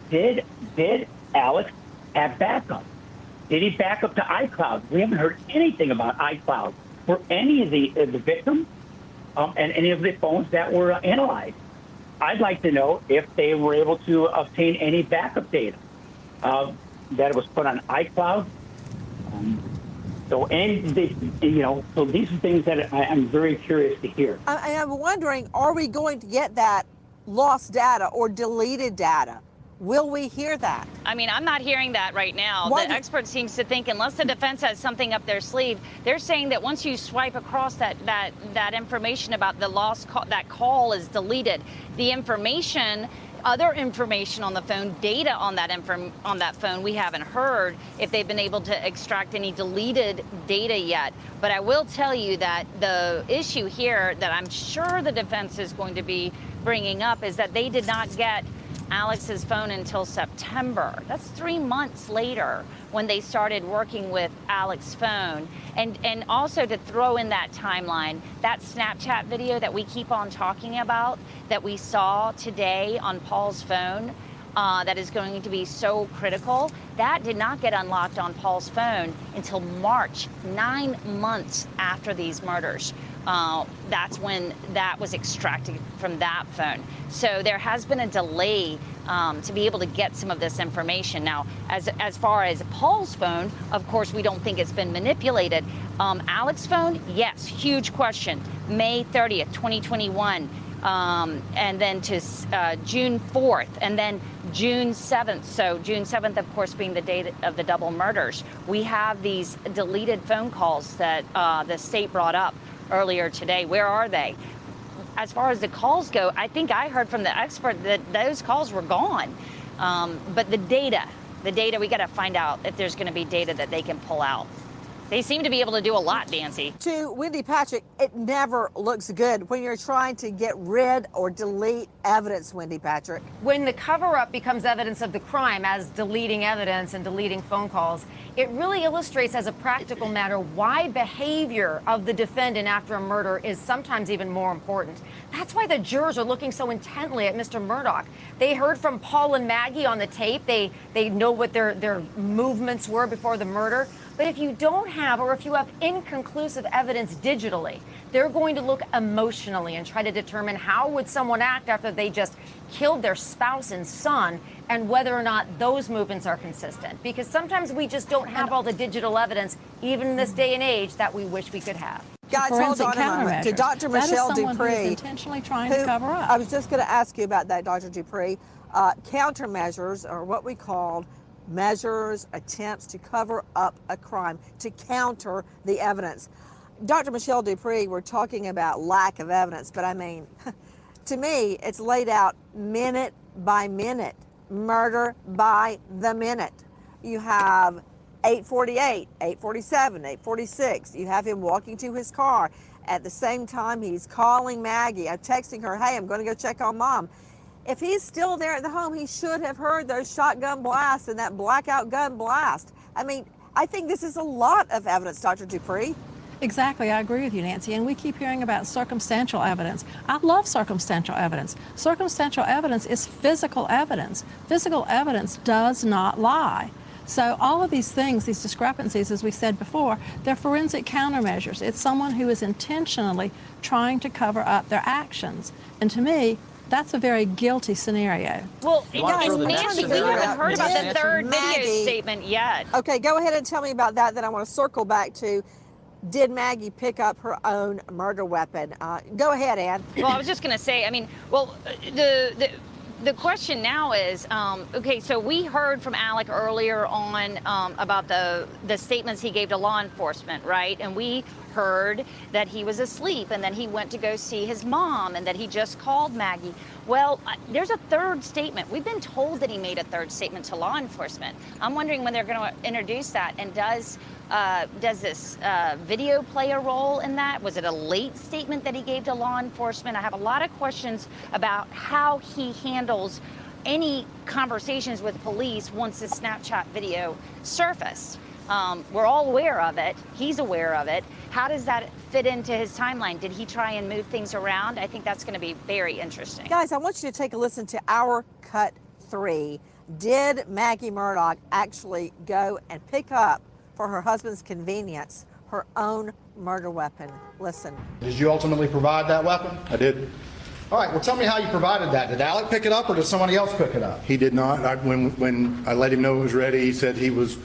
did Alex have backup? Did he back up to iCloud? We haven't heard anything about iCloud for any of the victims and any of the phones that were analyzed. I'd like to know if they were able to obtain any backup data that was put on iCloud. So these are things that I'm very curious to hear. I'm wondering, are we going to get that lost data or deleted data Will we hear that? I mean, I'm not hearing that right now. The expert seems to think unless the defense has something up their sleeve, they're saying that once you swipe across that information about the lost call, that call is deleted. The information, other information on the phone, data on that phone, we haven't heard if they've been able to extract any deleted data yet. But I will tell you that the issue here that I'm sure the defense is going to be bringing up is that they did not get Alex's phone until September. That's 3 months later when they started working with Alex's phone. And also to throw in that timeline, that Snapchat video that we keep on talking about that we saw today on Paul's phone, that is going to be so critical, that did not get unlocked on Paul's phone until March, 9 months after these murders. That's when that was extracted from that phone. So there has been a delay to be able to get some of this information. Now, as far as Paul's phone, of course, we don't think it's been manipulated. Alex's phone, yes, huge question. May 30th, 2021. And then to June 4th, and then June 7th. So June 7th, of course, being the date of the double murders. We have these deleted phone calls that the state brought up earlier today. Where are they? As far as the calls go, I think I heard from the expert that those calls were gone. But the data, we got to find out if there's going to be data that they can pull out. They seem to be able to do a lot, Nancy. To Wendy Patrick, it never looks good when you're trying to get rid or delete evidence, Wendy Patrick. When the cover-up becomes evidence of the crime, as deleting evidence and deleting phone calls, it really illustrates as a practical matter why behavior of the defendant after a murder is sometimes even more important. That's why the jurors are looking so intently at Mr. Murdaugh. They heard from Paul and Maggie on the tape. They know what their movements were before the murder. But if you don't have, or if you have inconclusive evidence digitally, they're going to look emotionally and try to determine how would someone act after they just killed their spouse and son, and whether or not those movements are consistent. Because sometimes we just don't have all the digital evidence, even in this day and age, that we wish we could have. Guys, hold on a moment. To Dr. Michelle Dupree, intentionally trying to cover up. I was just going to ask you about that, Dr. Dupree. Countermeasures are what we call measures, attempts to cover up a crime, to counter the evidence. Dr. Michelle Dupree, we're talking about lack of evidence, but I mean, to me, it's laid out minute by minute, murder by the minute. You have 8:48, 8:47, 8:46. You have him walking to his car. At the same time, he's calling Maggie. I'm texting her, hey, I'm going to go check on Mom. If he's still there at the home, he should have heard those shotgun blasts and that blackout gun blast. I mean, I think this is a lot of evidence, Dr. Dupree. Exactly, I agree with you, Nancy. And we keep hearing about circumstantial evidence. I love circumstantial evidence. Circumstantial evidence is physical evidence. Physical evidence does not lie. So all of these things, these discrepancies, as we said before, they're forensic countermeasures. It's someone who is intentionally trying to cover up their actions. And to me, that's a very guilty scenario. Well, and Nancy, we haven't heard about the third video statement yet. Okay, go ahead and tell me about that. Then I want to circle back to, did Maggie pick up her own murder weapon? Go ahead, Ann. Well, I was just going to say, I mean, well, the question now is, okay, so we heard from Alec earlier on about the statements he gave to law enforcement, right? And we heard that he was asleep and then he went to go see his mom and that he just called Maggie. Well, there's a third statement. We've been told that he made a third statement to law enforcement. I'm wondering when they're going to introduce that, and does this video play a role in that? Was it a late statement that he gave to law enforcement? I have a lot of questions about how he handles any conversations with police once the Snapchat video surfaced. We're all aware of it. He's aware of it. How does that fit into his timeline? Did he try and move things around? I think that's going to be very interesting. Guys, I want you to take a listen to our cut 3. Did Maggie Murdaugh actually go and pick up, for her husband's convenience, her own murder weapon? Listen. Did you ultimately provide that weapon? I did. All right, well, tell me how you provided that. Did Alec pick it up or did somebody else pick it up? He did not. When I let him know it was ready, he said he was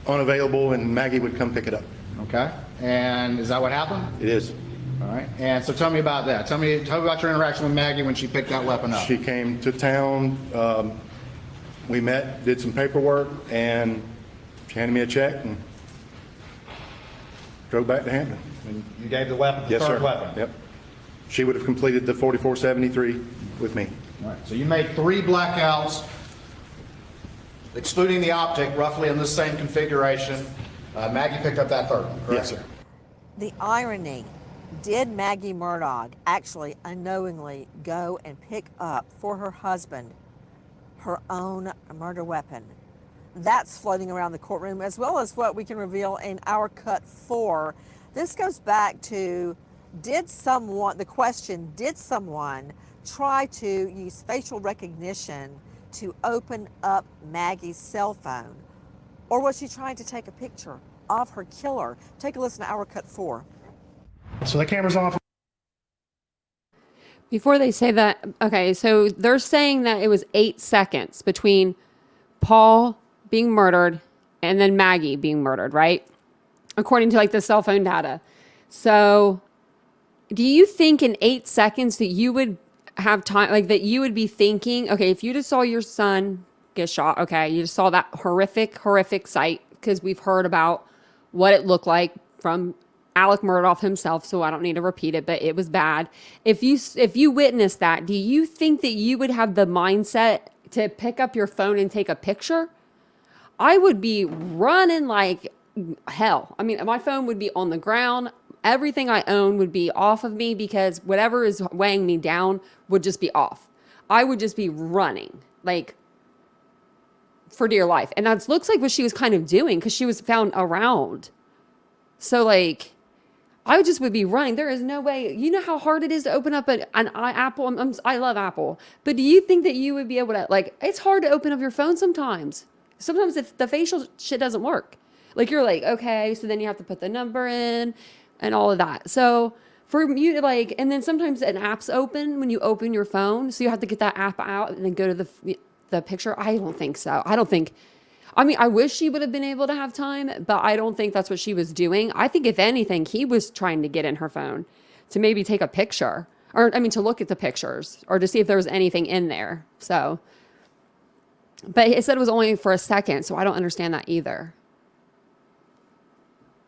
unavailable and Maggie would come pick it up. Okay, and is that what happened? It is. All right, and so tell me about that. Tell me about your interaction with Maggie when she picked that weapon up. She came to town we met, did some paperwork, and she handed me a check and drove back to Hampton. And you gave the weapon, the Yes, third sir. weapon? Yep. She would have completed the 4473 with me. All right, so you made 3 blackouts, excluding the optic, roughly in the same configuration. Maggie picked up that third one, correct? Yes, sir. The irony, did Maggie Murdaugh actually unknowingly go and pick up for her husband her own murder weapon? That's floating around the courtroom, as well as what we can reveal in our cut 4. This goes back to, did someone try to use facial recognition to open up Maggie's cell phone? Or was she trying to take a picture of her killer? Take a listen to our cut 4. So the camera's off. Before they say that, okay, so they're saying that it was 8 seconds between Paul being murdered and then Maggie being murdered, right? According to like the cell phone data. So do you think in 8 seconds that you would have time, like that you would be thinking, okay, if you just saw your son get shot, okay, you just saw that horrific sight, because we've heard about what it looked like from Alex Murdaugh himself, so I don't need to repeat it, but it was bad. If you witnessed that, do you think that you would have the mindset to pick up your phone and take a picture? I would be running like hell. I mean, my phone would be on the ground. Everything I own would be off of me, because whatever is weighing me down would just be off. I would just be running like for dear life. And that looks like what she was kind of doing, because she was found around. So like, I would be running. There is no way. You know how hard it is to open up an Apple. I love Apple. But do you think that you would be able to, like, it's hard to open up your phone sometimes. Sometimes if the facial shit doesn't work. Like, you're like, okay, so then you have to put the number in and all of that. So for you to like, and then sometimes an app's open when you open your phone. So you have to get that app out and then go to the picture. I don't think so. I mean, I wish she would have been able to have time, but I don't think that's what she was doing. I think if anything, he was trying to get in her phone to maybe take a picture, or I mean, to look at the pictures or to see if there was anything in there. So, but it said it was only for a second, so I don't understand that either.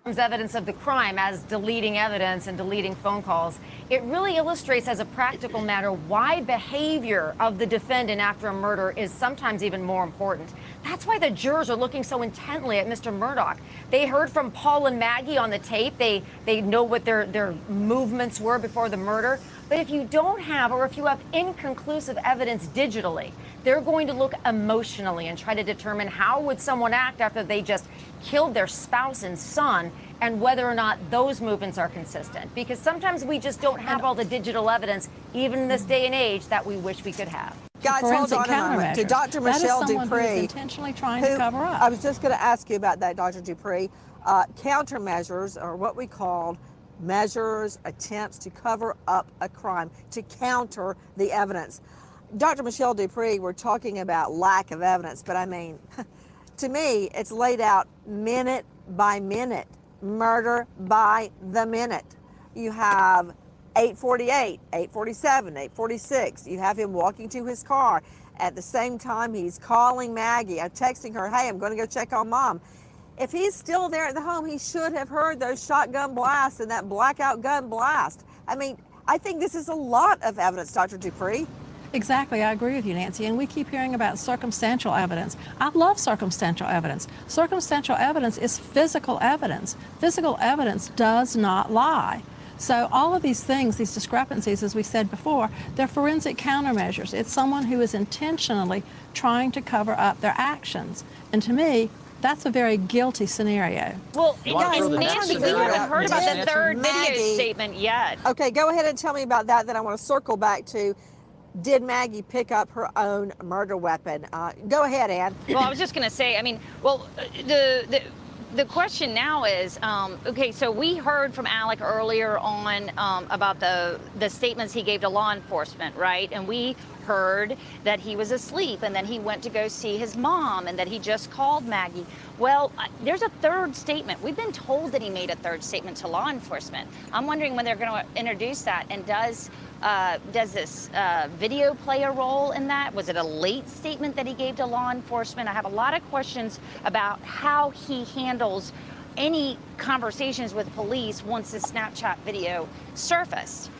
Evidence of the crime as deleting evidence and deleting phone calls. It really illustrates as a practical matter why behavior of the defendant after a murder is sometimes even more important. That's why the jurors are looking so intently at Mr. Murdaugh. They heard from Paul and Maggie on the tape. They know what their movements were before the murder. But if you don't have, or if you have inconclusive evidence digitally, they're going to look emotionally and try to determine how would someone act after they just killed their spouse and son, and whether or not those movements are consistent. Because sometimes we just don't have all the digital evidence, even in this day and age, that we wish we could have. Guys, hold on a moment. To Dr. Michelle Dupree, intentionally trying to cover up. I was just going to ask you about that, Dr. Dupree. Countermeasures are what we call measures, attempts to cover up a crime, to counter the evidence. Dr. Michelle Dupree, we're talking about lack of evidence, but I mean, to me, it's laid out minute by minute, murder by the minute. You have 8:48, 8:47, 8:46. You have him walking to his car. At the same time, he's calling Maggie, texting her, hey, I'm going to go check on mom. If he's still there at the home, he should have heard those shotgun blasts and that blackout gun blast. I mean, I think this is a lot of evidence, Dr. Dupree. Exactly, I agree with you, Nancy, and we keep hearing about circumstantial evidence. I love circumstantial evidence. Circumstantial evidence is physical evidence. Physical evidence does not lie. So all of these things, these discrepancies, as we said before, they're forensic countermeasures. It's someone who is intentionally trying to cover up their actions. And to me, that's a very guilty scenario. Well, Nancy, we haven't heard about the third video statement yet. Okay, go ahead and tell me about that. Then I want to circle back to, did Maggie pick up her own murder weapon? Go ahead, Ann. Well, I was just going to say, I mean, well, the question now is, okay, so we heard from Alec earlier on about the statements he gave to law enforcement, right? And we heard that he was asleep and then he went to go see his mom and that he just called Maggie. Well, there's a third statement. We've been told that he made a third statement to law enforcement. I'm wondering when they're going to introduce that, and does this video play a role in that? Was it a late statement that he gave to law enforcement? I have a lot of questions about how he handles any conversations with police once the Snapchat video surfaced.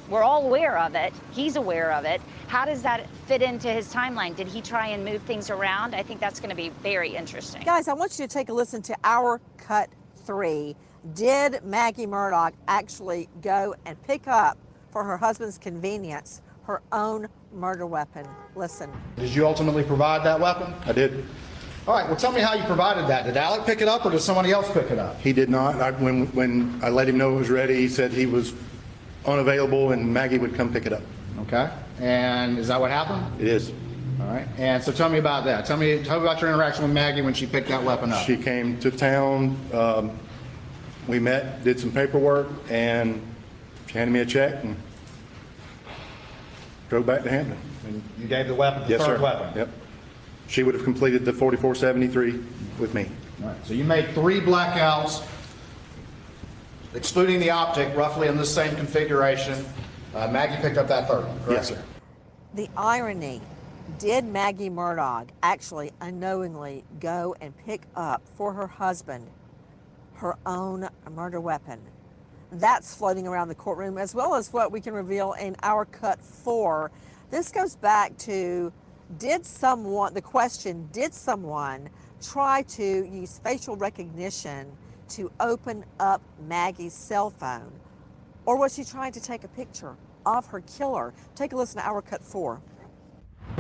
We're all aware of it. He's aware of it. How does that fit into his timeline? Did he try and move things around? I think that's going to be very interesting. Guys, I want you to take a listen to our cut 3. Did Maggie Murdaugh actually go and pick up, for her husband's convenience, her own murder weapon? Listen. Did you ultimately provide that weapon? I did. All right, well, tell me how you provided that. Did Alec pick it up or did somebody else pick it up? He did not. When I let him know it was ready, he said he was unavailable and Maggie would come pick it up. Okay, and is that what happened? It is. All right, and so tell me about that. Tell me about your interaction with Maggie when she picked that weapon up. She came to town, we met, did some paperwork, and she handed me a check and drove back to Hampton. And you gave the weapon, the Yes, third sir. weapon? Yep. She would have completed the 4473 with me. All right, so you made 3 blackouts, excluding the optic, roughly in the same configuration. Maggie picked up that third one, correct? Yes, sir. The irony, did Maggie Murdaugh actually unknowingly go and pick up for her husband her own murder weapon? That's floating around the courtroom, as well as what we can reveal in our cut 4. This goes back to, did someone try to use facial recognition to open up Maggie's cell phone? Or was she trying to take a picture of her killer? Take a listen to our cut 4.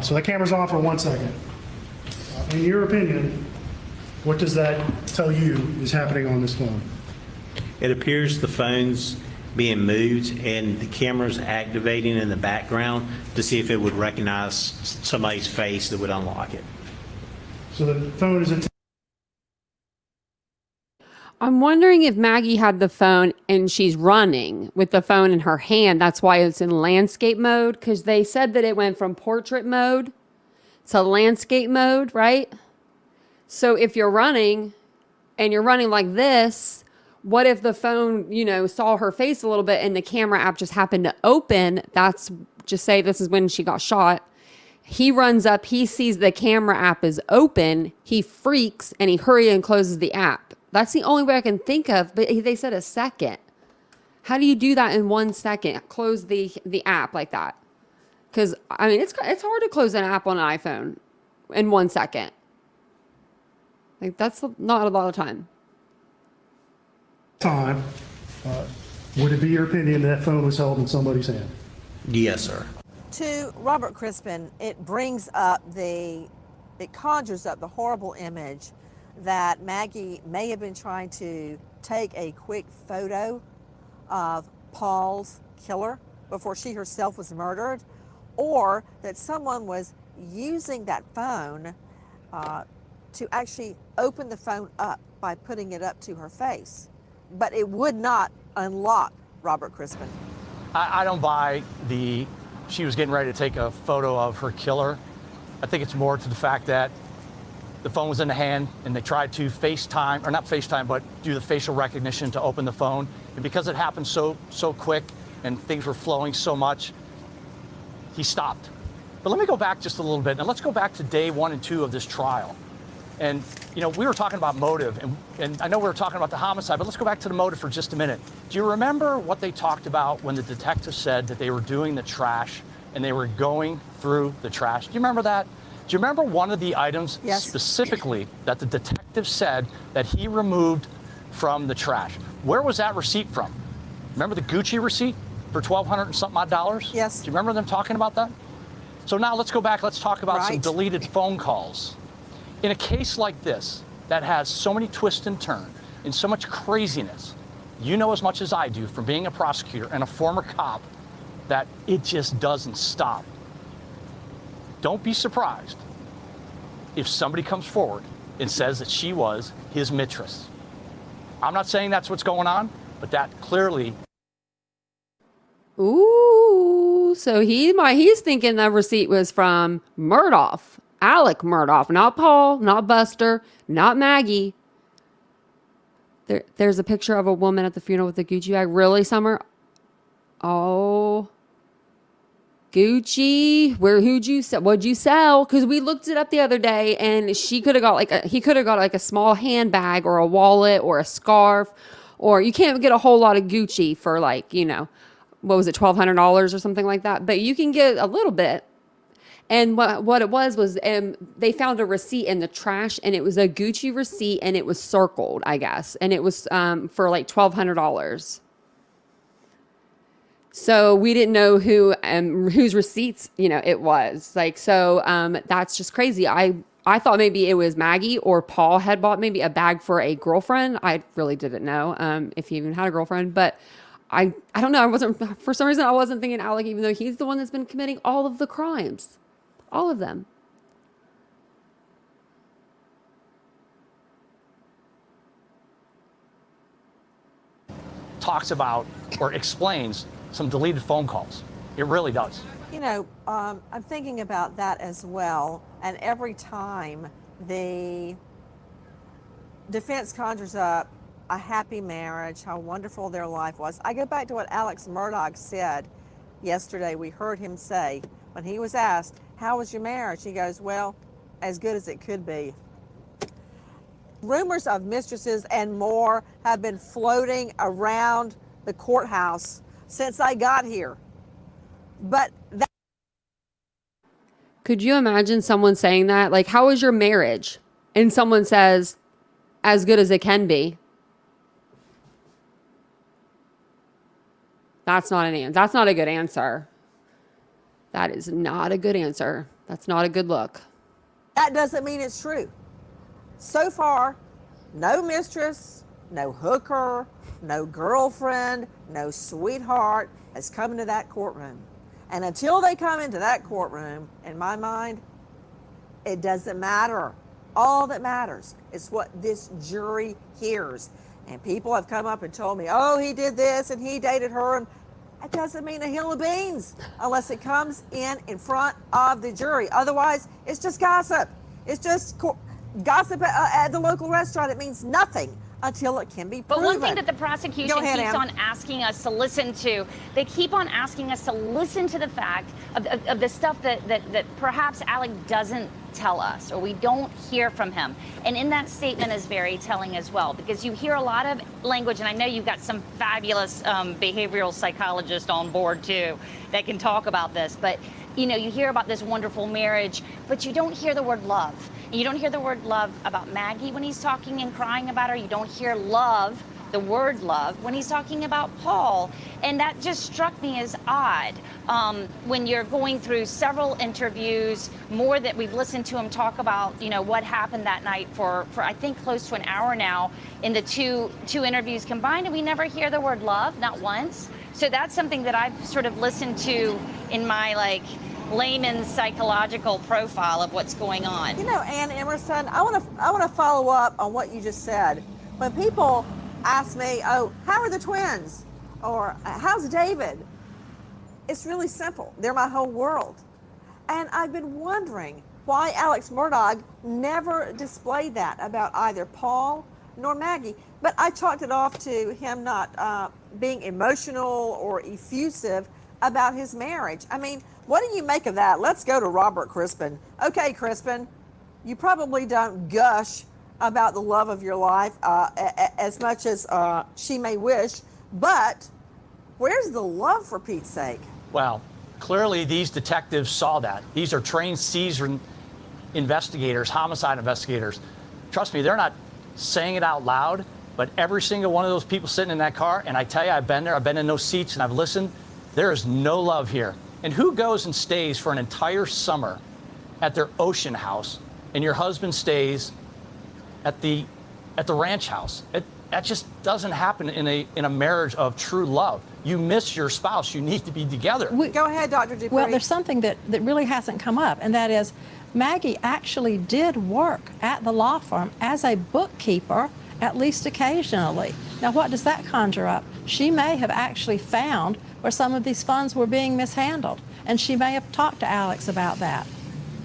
So that camera's on for 1 second. In your opinion, what does that tell you is happening on this phone? It appears the phone's being moved and the camera's activating in the background to see if it would recognize somebody's face that would unlock it. So the phone is in. I'm wondering if Maggie had the phone and she's running with the phone in her hand. That's why it's in landscape mode, because they said that it went from portrait mode to landscape mode, right? So if you're running and you're running like this, what if the phone, saw her face a little bit and the camera app just happened to open? That's, just say this is when she got shot. He runs up, he sees the camera app is open, he freaks and he hurries and closes the app. That's the only way I can think of, but they said a second. How do you do that in 1 second? Close the app like that? Because, it's hard to close an app on an iPhone in 1 second. Like, that's not a lot of time. Would it be your opinion that phone was held in somebody's hand? Yes, sir. To Robert Crispin, it conjures up the horrible image that Maggie may have been trying to take a quick photo of Paul's killer before she herself was murdered, or that someone was using that phone to actually open the phone up by putting it up to her face. But it would not unlock, Robert Crispin. I don't buy she was getting ready to take a photo of her killer. I think it's more to the fact that the phone was in the hand and they tried to FaceTime, or not FaceTime, but do the facial recognition to open the phone. And because it happened so quick and things were flowing so much, he stopped. But let me go back just a little bit, and let's go back to day 1 and 2 of this trial. And, we were talking about motive, and I know we were talking about the homicide, but let's go back to the motive for just a minute. Do you remember what they talked about when the detective said that they were doing the trash and they were going through the trash? Do you remember that? Do you remember one of the items specifically that the detective said that he removed from the trash? Where was that receipt from? Remember the Gucci receipt for $1,200 and something odd dollars? Yes. Do you remember them talking about that? So now let's go back, let's talk about some Right. deleted phone calls. In a case like this that has so many twists and turns and so much craziness, you know as much as I do from being a prosecutor and a former cop that it just doesn't stop. Don't be surprised if somebody comes forward and says that she was his mistress. I'm not saying that's what's going on, but that clearly. Ooh, Oh, so he's thinking the receipt was from Murdaugh, Alex Murdaugh, not Paul, not Buster, not Maggie. There's a picture of a woman at the funeral with a Gucci bag. Really, Summer? Oh, Gucci. What'd you sell? Because we looked it up the other day, and he could have got like a small handbag or a wallet or a scarf, or you can't get a whole lot of Gucci for like, what was it, $1,200 or something like that. But you can get a little bit. And what it was they found a receipt in the trash, and it was a Gucci receipt, and it was circled, I guess, and it was for like $1,200. So we didn't know whose receipts it was. Like, so that's just crazy. I thought maybe it was Maggie or Paul had bought maybe a bag for a girlfriend. I really didn't know if he even had a girlfriend, but I don't know. For some reason I wasn't thinking Alec, even though he's the one that's been committing all of the crimes. All of them. Talks about or explains some deleted phone calls. It really does. I'm thinking about that as well. And every time the defense conjures up a happy marriage, how wonderful their life was, I go back to what Alex Murdaugh said yesterday. We heard him say, when he was asked, how was your marriage? He goes, well, as good as it could be. Rumors of mistresses and more have been floating around the courthouse since I got here. But could you imagine someone saying that? Like, how was your marriage? And someone says, as good as it can be. That's not a good answer. That is not a good answer. That's not a good look. that doesn't mean it's true. So far, no mistress, no hooker, no girlfriend, no sweetheart has come into that courtroom. And until they come into that courtroom, in my mind, it doesn't matter. All that matters is what this jury hears. And people have come up and told me, oh, he did this and he dated her. And that doesn't mean a hill of beans unless it comes in front of the jury. Otherwise, it's just gossip. It's just gossip at the local restaurant. It means nothing until it can be proven. But one thing that the prosecution Go ahead, keeps Em. on asking us to listen to, they keep on asking us to listen to the fact of the stuff that perhaps Alec doesn't tell us, or we don't hear from him. And in that statement is very telling as well, because you hear a lot of language, and I know you've got some fabulous behavioral psychologists on board too that can talk about this, but you know, you hear about this wonderful marriage, but you don't hear the word love. You don't hear the word love about Maggie when he's talking and crying about her. You don't hear love, the word love, when he's talking about Paul. And that just struck me as odd. When you're going through several interviews, more that we've listened to him talk about, you know, what happened that night for I think close to an hour now in the two interviews combined, and we never hear the word love, not once. So that's something that I've sort of listened to in my layman's psychological profile of what's going on. You know, Ann Emerson, I want to follow up on what you just said. When people ask me, oh, how are the twins? Or how's David? It's really simple. They're my whole world. And I've been wondering why Alex Murdaugh never displayed that about either Paul nor Maggie. But I chalked it off to him not being emotional or effusive about his marriage. I mean, what do you make of that? Let's go to Robert Crispin. Okay, Crispin, you probably don't gush about the love of your life as much as she may wish, but where's the love, for Pete's sake? Well, clearly these detectives saw that. These are trained seasoned investigators, homicide investigators. Trust me, they're not saying it out loud, but every single one of those people sitting in that car, and I tell you, I've been there, I've been in those seats and I've listened, there is no love here. And who goes and stays for an entire summer at their ocean house and your husband stays at the ranch house? That just doesn't happen in a marriage of true love. You miss your spouse. You need to be together. Go ahead, Dr. Dupree. Well, there's something that really hasn't come up, and that is Maggie actually did work at the law firm as a bookkeeper, at least occasionally. Now, what does that conjure up? She may have actually found where some of these funds were being mishandled. And she may have talked to Alex about that.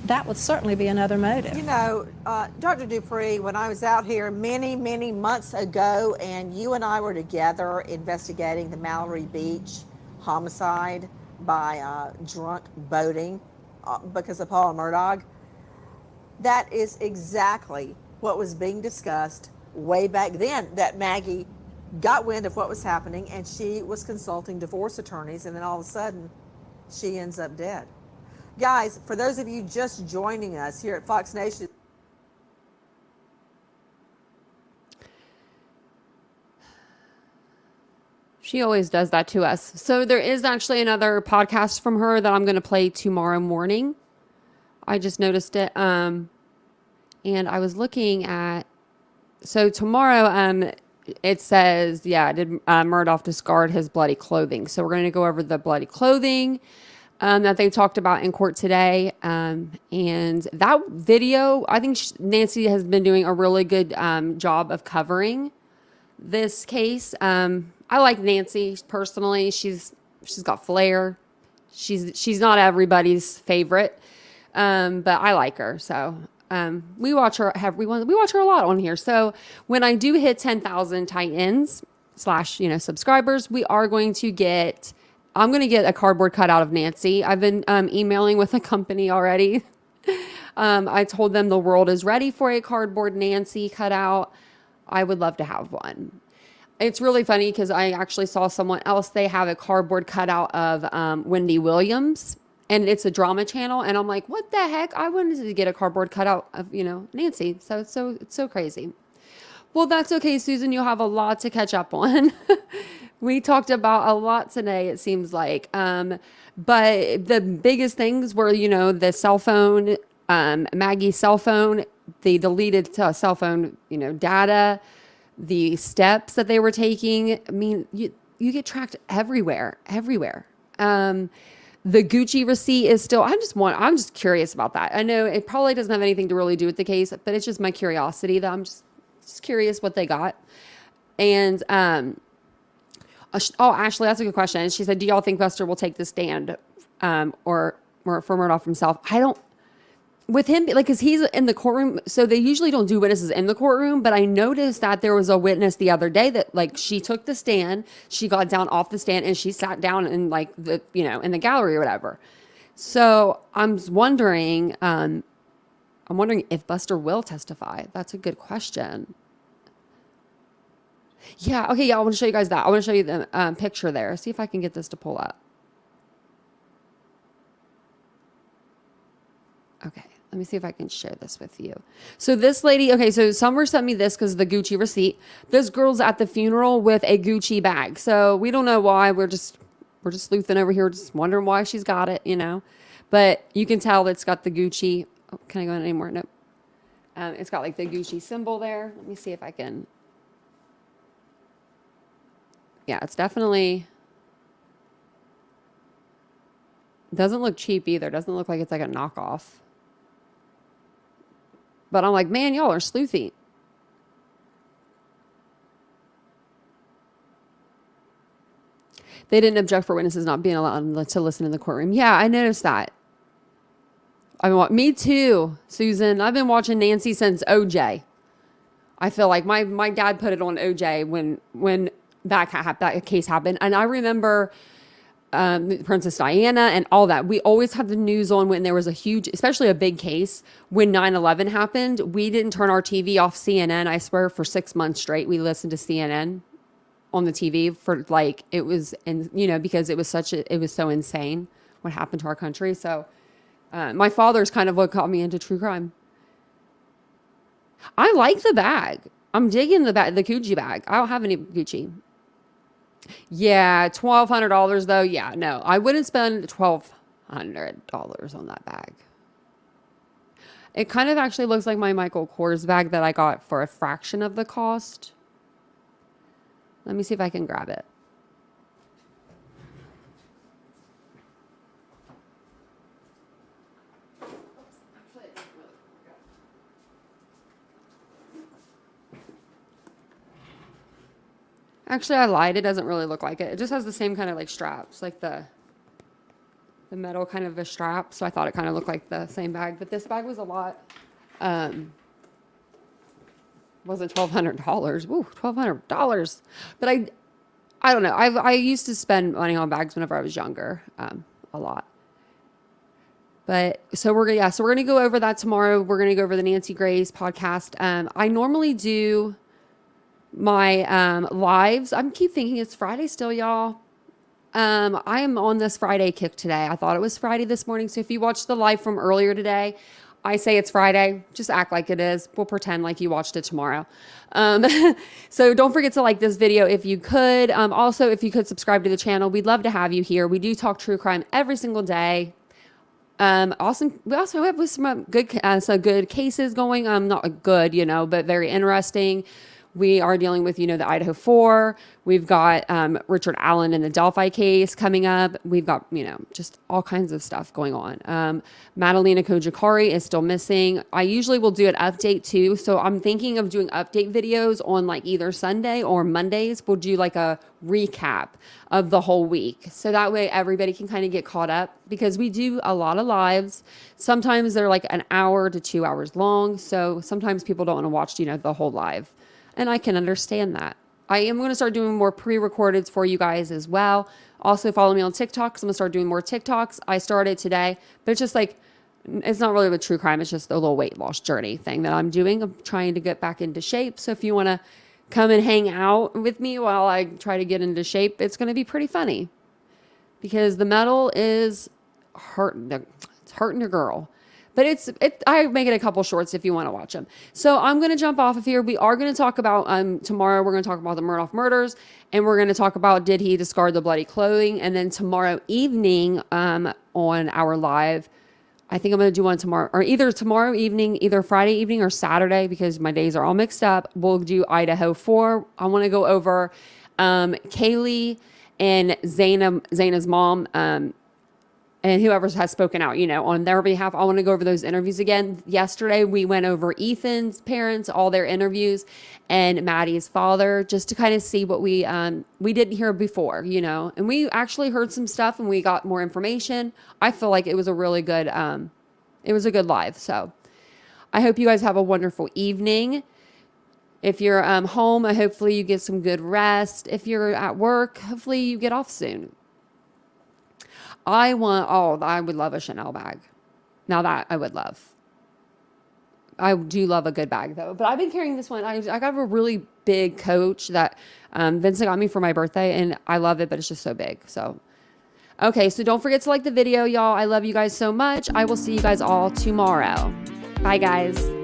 That would certainly be another motive. You know, Dr. Dupree, when I was out here many, many months ago, and you and I were together investigating the Mallory Beach homicide by drunk boating because of Paul Murdaugh, that is exactly what was being discussed way back then, that Maggie got wind of what was happening and she was consulting divorce attorneys, and then all of a sudden she ends up dead. Guys, for those of you just joining us here at Fox Nation. She always does that to us. So there is actually another podcast from her that I'm going to play tomorrow morning. I just noticed it. And I was looking at, so tomorrow, it says, did Murdaugh discard his bloody clothing? So we're going to go over the bloody clothing that they talked about in court today. And that video, I think Nancy has been doing a really good job of covering this case. I like Nancy personally. She's got flair. She's not everybody's favorite, but I like her. So we watch her. We watch her a lot on here. So when I do hit 10,000 Titans / subscribers, we are going to get. I'm going to get a cardboard cutout of Nancy. I've been emailing with a company already. I told them the world is ready for a cardboard Nancy cutout. I would love to have one. It's really funny because I actually saw someone else. They have a cardboard cutout of Wendy Williams, and it's a drama channel. And I'm like, what the heck? I wanted to get a cardboard cutout of, Nancy. So it's so crazy. Well, that's okay, Susan. You'll have a lot to catch up on. We talked about a lot today, it seems like. But the biggest things were, the cell phone, Maggie's cell phone, the deleted cell phone, data, the steps that they were taking. I mean, you get tracked everywhere. The Gucci receipt is still, I'm just curious about that. I know it probably doesn't have anything to really do with the case, but it's just my curiosity that I'm just curious what they got. And, Ashley, that's a good question. She said, do y'all think Buster will take the stand or for Murdaugh himself? I don't, with him, because he's in the courtroom, so they usually don't do witnesses in the courtroom, but I noticed that there was a witness the other day that, she took the stand, she got down off the stand, and she sat down in, in the gallery or whatever. So I'm wondering if Buster will testify. That's a good question. Yeah, okay, I want to show you guys that. I want to show you the picture there. See if I can get this to pull up. Okay, let me see if I can share this with you. So this lady, okay, so Summer sent me this because of the Gucci receipt. This girl's at the funeral with a Gucci bag. So we don't know why. We're just sleuthing over here, just wondering why she's got it, But you can tell it's got the Gucci. Oh, can I go in anymore? Nope. It's got the Gucci symbol there. Let me see if I can. Yeah, it's definitely, doesn't look cheap either. Doesn't look like it's a knockoff. But I'm like, man, y'all are sleuthy. They didn't object for witnesses not being allowed to listen in the courtroom. Yeah, I noticed that. Me too, Susan. I've been watching Nancy since OJ. I feel like my dad put it on OJ when that case happened. And I remember Princess Diana and all that. We always had the news on when there was a huge, especially a big case. When 9/11 happened, we didn't turn our TV off CNN. I swear for 6 months straight, we listened to CNN on the TV for it was, and because it was so insane what happened to our country. So my father's kind of what got me into true crime. I like the bag. I'm digging the Gucci bag. I don't have any Gucci. Yeah, $1,200 though. Yeah, no, I wouldn't spend $1,200 on that bag. It kind of actually looks like my Michael Kors bag that I got for a fraction of the cost. Let me see if I can grab it. Actually, I lied. It doesn't really look like it. It just has the same kind of like straps, like the metal kind of a strap. So I thought it kind of looked like the same bag, but this bag was a lot. Wasn't $1,200. Ooh, $1,200. But I don't know. I used to spend money on bags whenever I was younger, a lot. But so we're gonna go over that tomorrow. We're gonna go over the Nancy Grace podcast. I normally do my lives. I keep thinking it's Friday still, y'all. I am on this Friday kick today. I thought it was Friday this morning. So if you watched the live from earlier today, I say it's Friday. Just act like it is. We'll pretend like you watched it tomorrow. So don't forget to like this video if you could. Also, if you could subscribe to the channel, we'd love to have you here. We do talk true crime every single day. Awesome. We also have some good cases going. Not good, but very interesting. We are dealing with, the Idaho 4. We've got Richard Allen in the Delphi case coming up. We've got, just all kinds of stuff going on. Madalena Kojakari is still missing. I usually will do an update too. So I'm thinking of doing update videos on like either Sunday or Mondays. We'll do like a recap of the whole week. So that way everybody can kind of get caught up because we do a lot of lives. Sometimes they're like an hour to 2 hours long. So sometimes people don't want to watch, the whole live. And I can understand that. I am going to start doing more pre-recordeds for you guys as well. Also follow me on TikTok because I'm going to start doing more TikToks. I started today, but it's just like, it's not really with true crime. It's just a little weight loss journey thing that I'm doing. I'm trying to get back into shape. So if you want to come and hang out with me while I try to get into shape, it's going to be pretty funny because the metal is hurting. It's hurting your girl. But I make it a couple shorts if you want to watch them. So I'm going to jump off of here. We are going to talk about, tomorrow we're going to talk about the Murdaugh murders. And we're going to talk about, did he discard the bloody clothing? And then tomorrow evening on our live, I think I'm going to do one tomorrow. Or either tomorrow evening, either Friday evening or Saturday, because my days are all mixed up. We'll do Idaho 4. I want to go over Kaylee and Zaina's mom, and whoever has spoken out, on their behalf. I want to go over those interviews again. Yesterday, we went over Ethan's parents, all their interviews, and Maddie's father, just to kind of see what we didn't hear before, And we actually heard some stuff, and we got more information. I feel like it was a really good, live. So I hope you guys have a wonderful evening. If you're home, hopefully you get some good rest. If you're at work, hopefully you get off soon. I would love a Chanel bag. Now that I would love. I do love a good bag though. But I've been carrying this one. I got a really big coach that Vincent got me for my birthday and I love it, but it's just so big. So, okay. So don't forget to like the video, y'all. I love you guys so much. I will see you guys all tomorrow. Bye guys.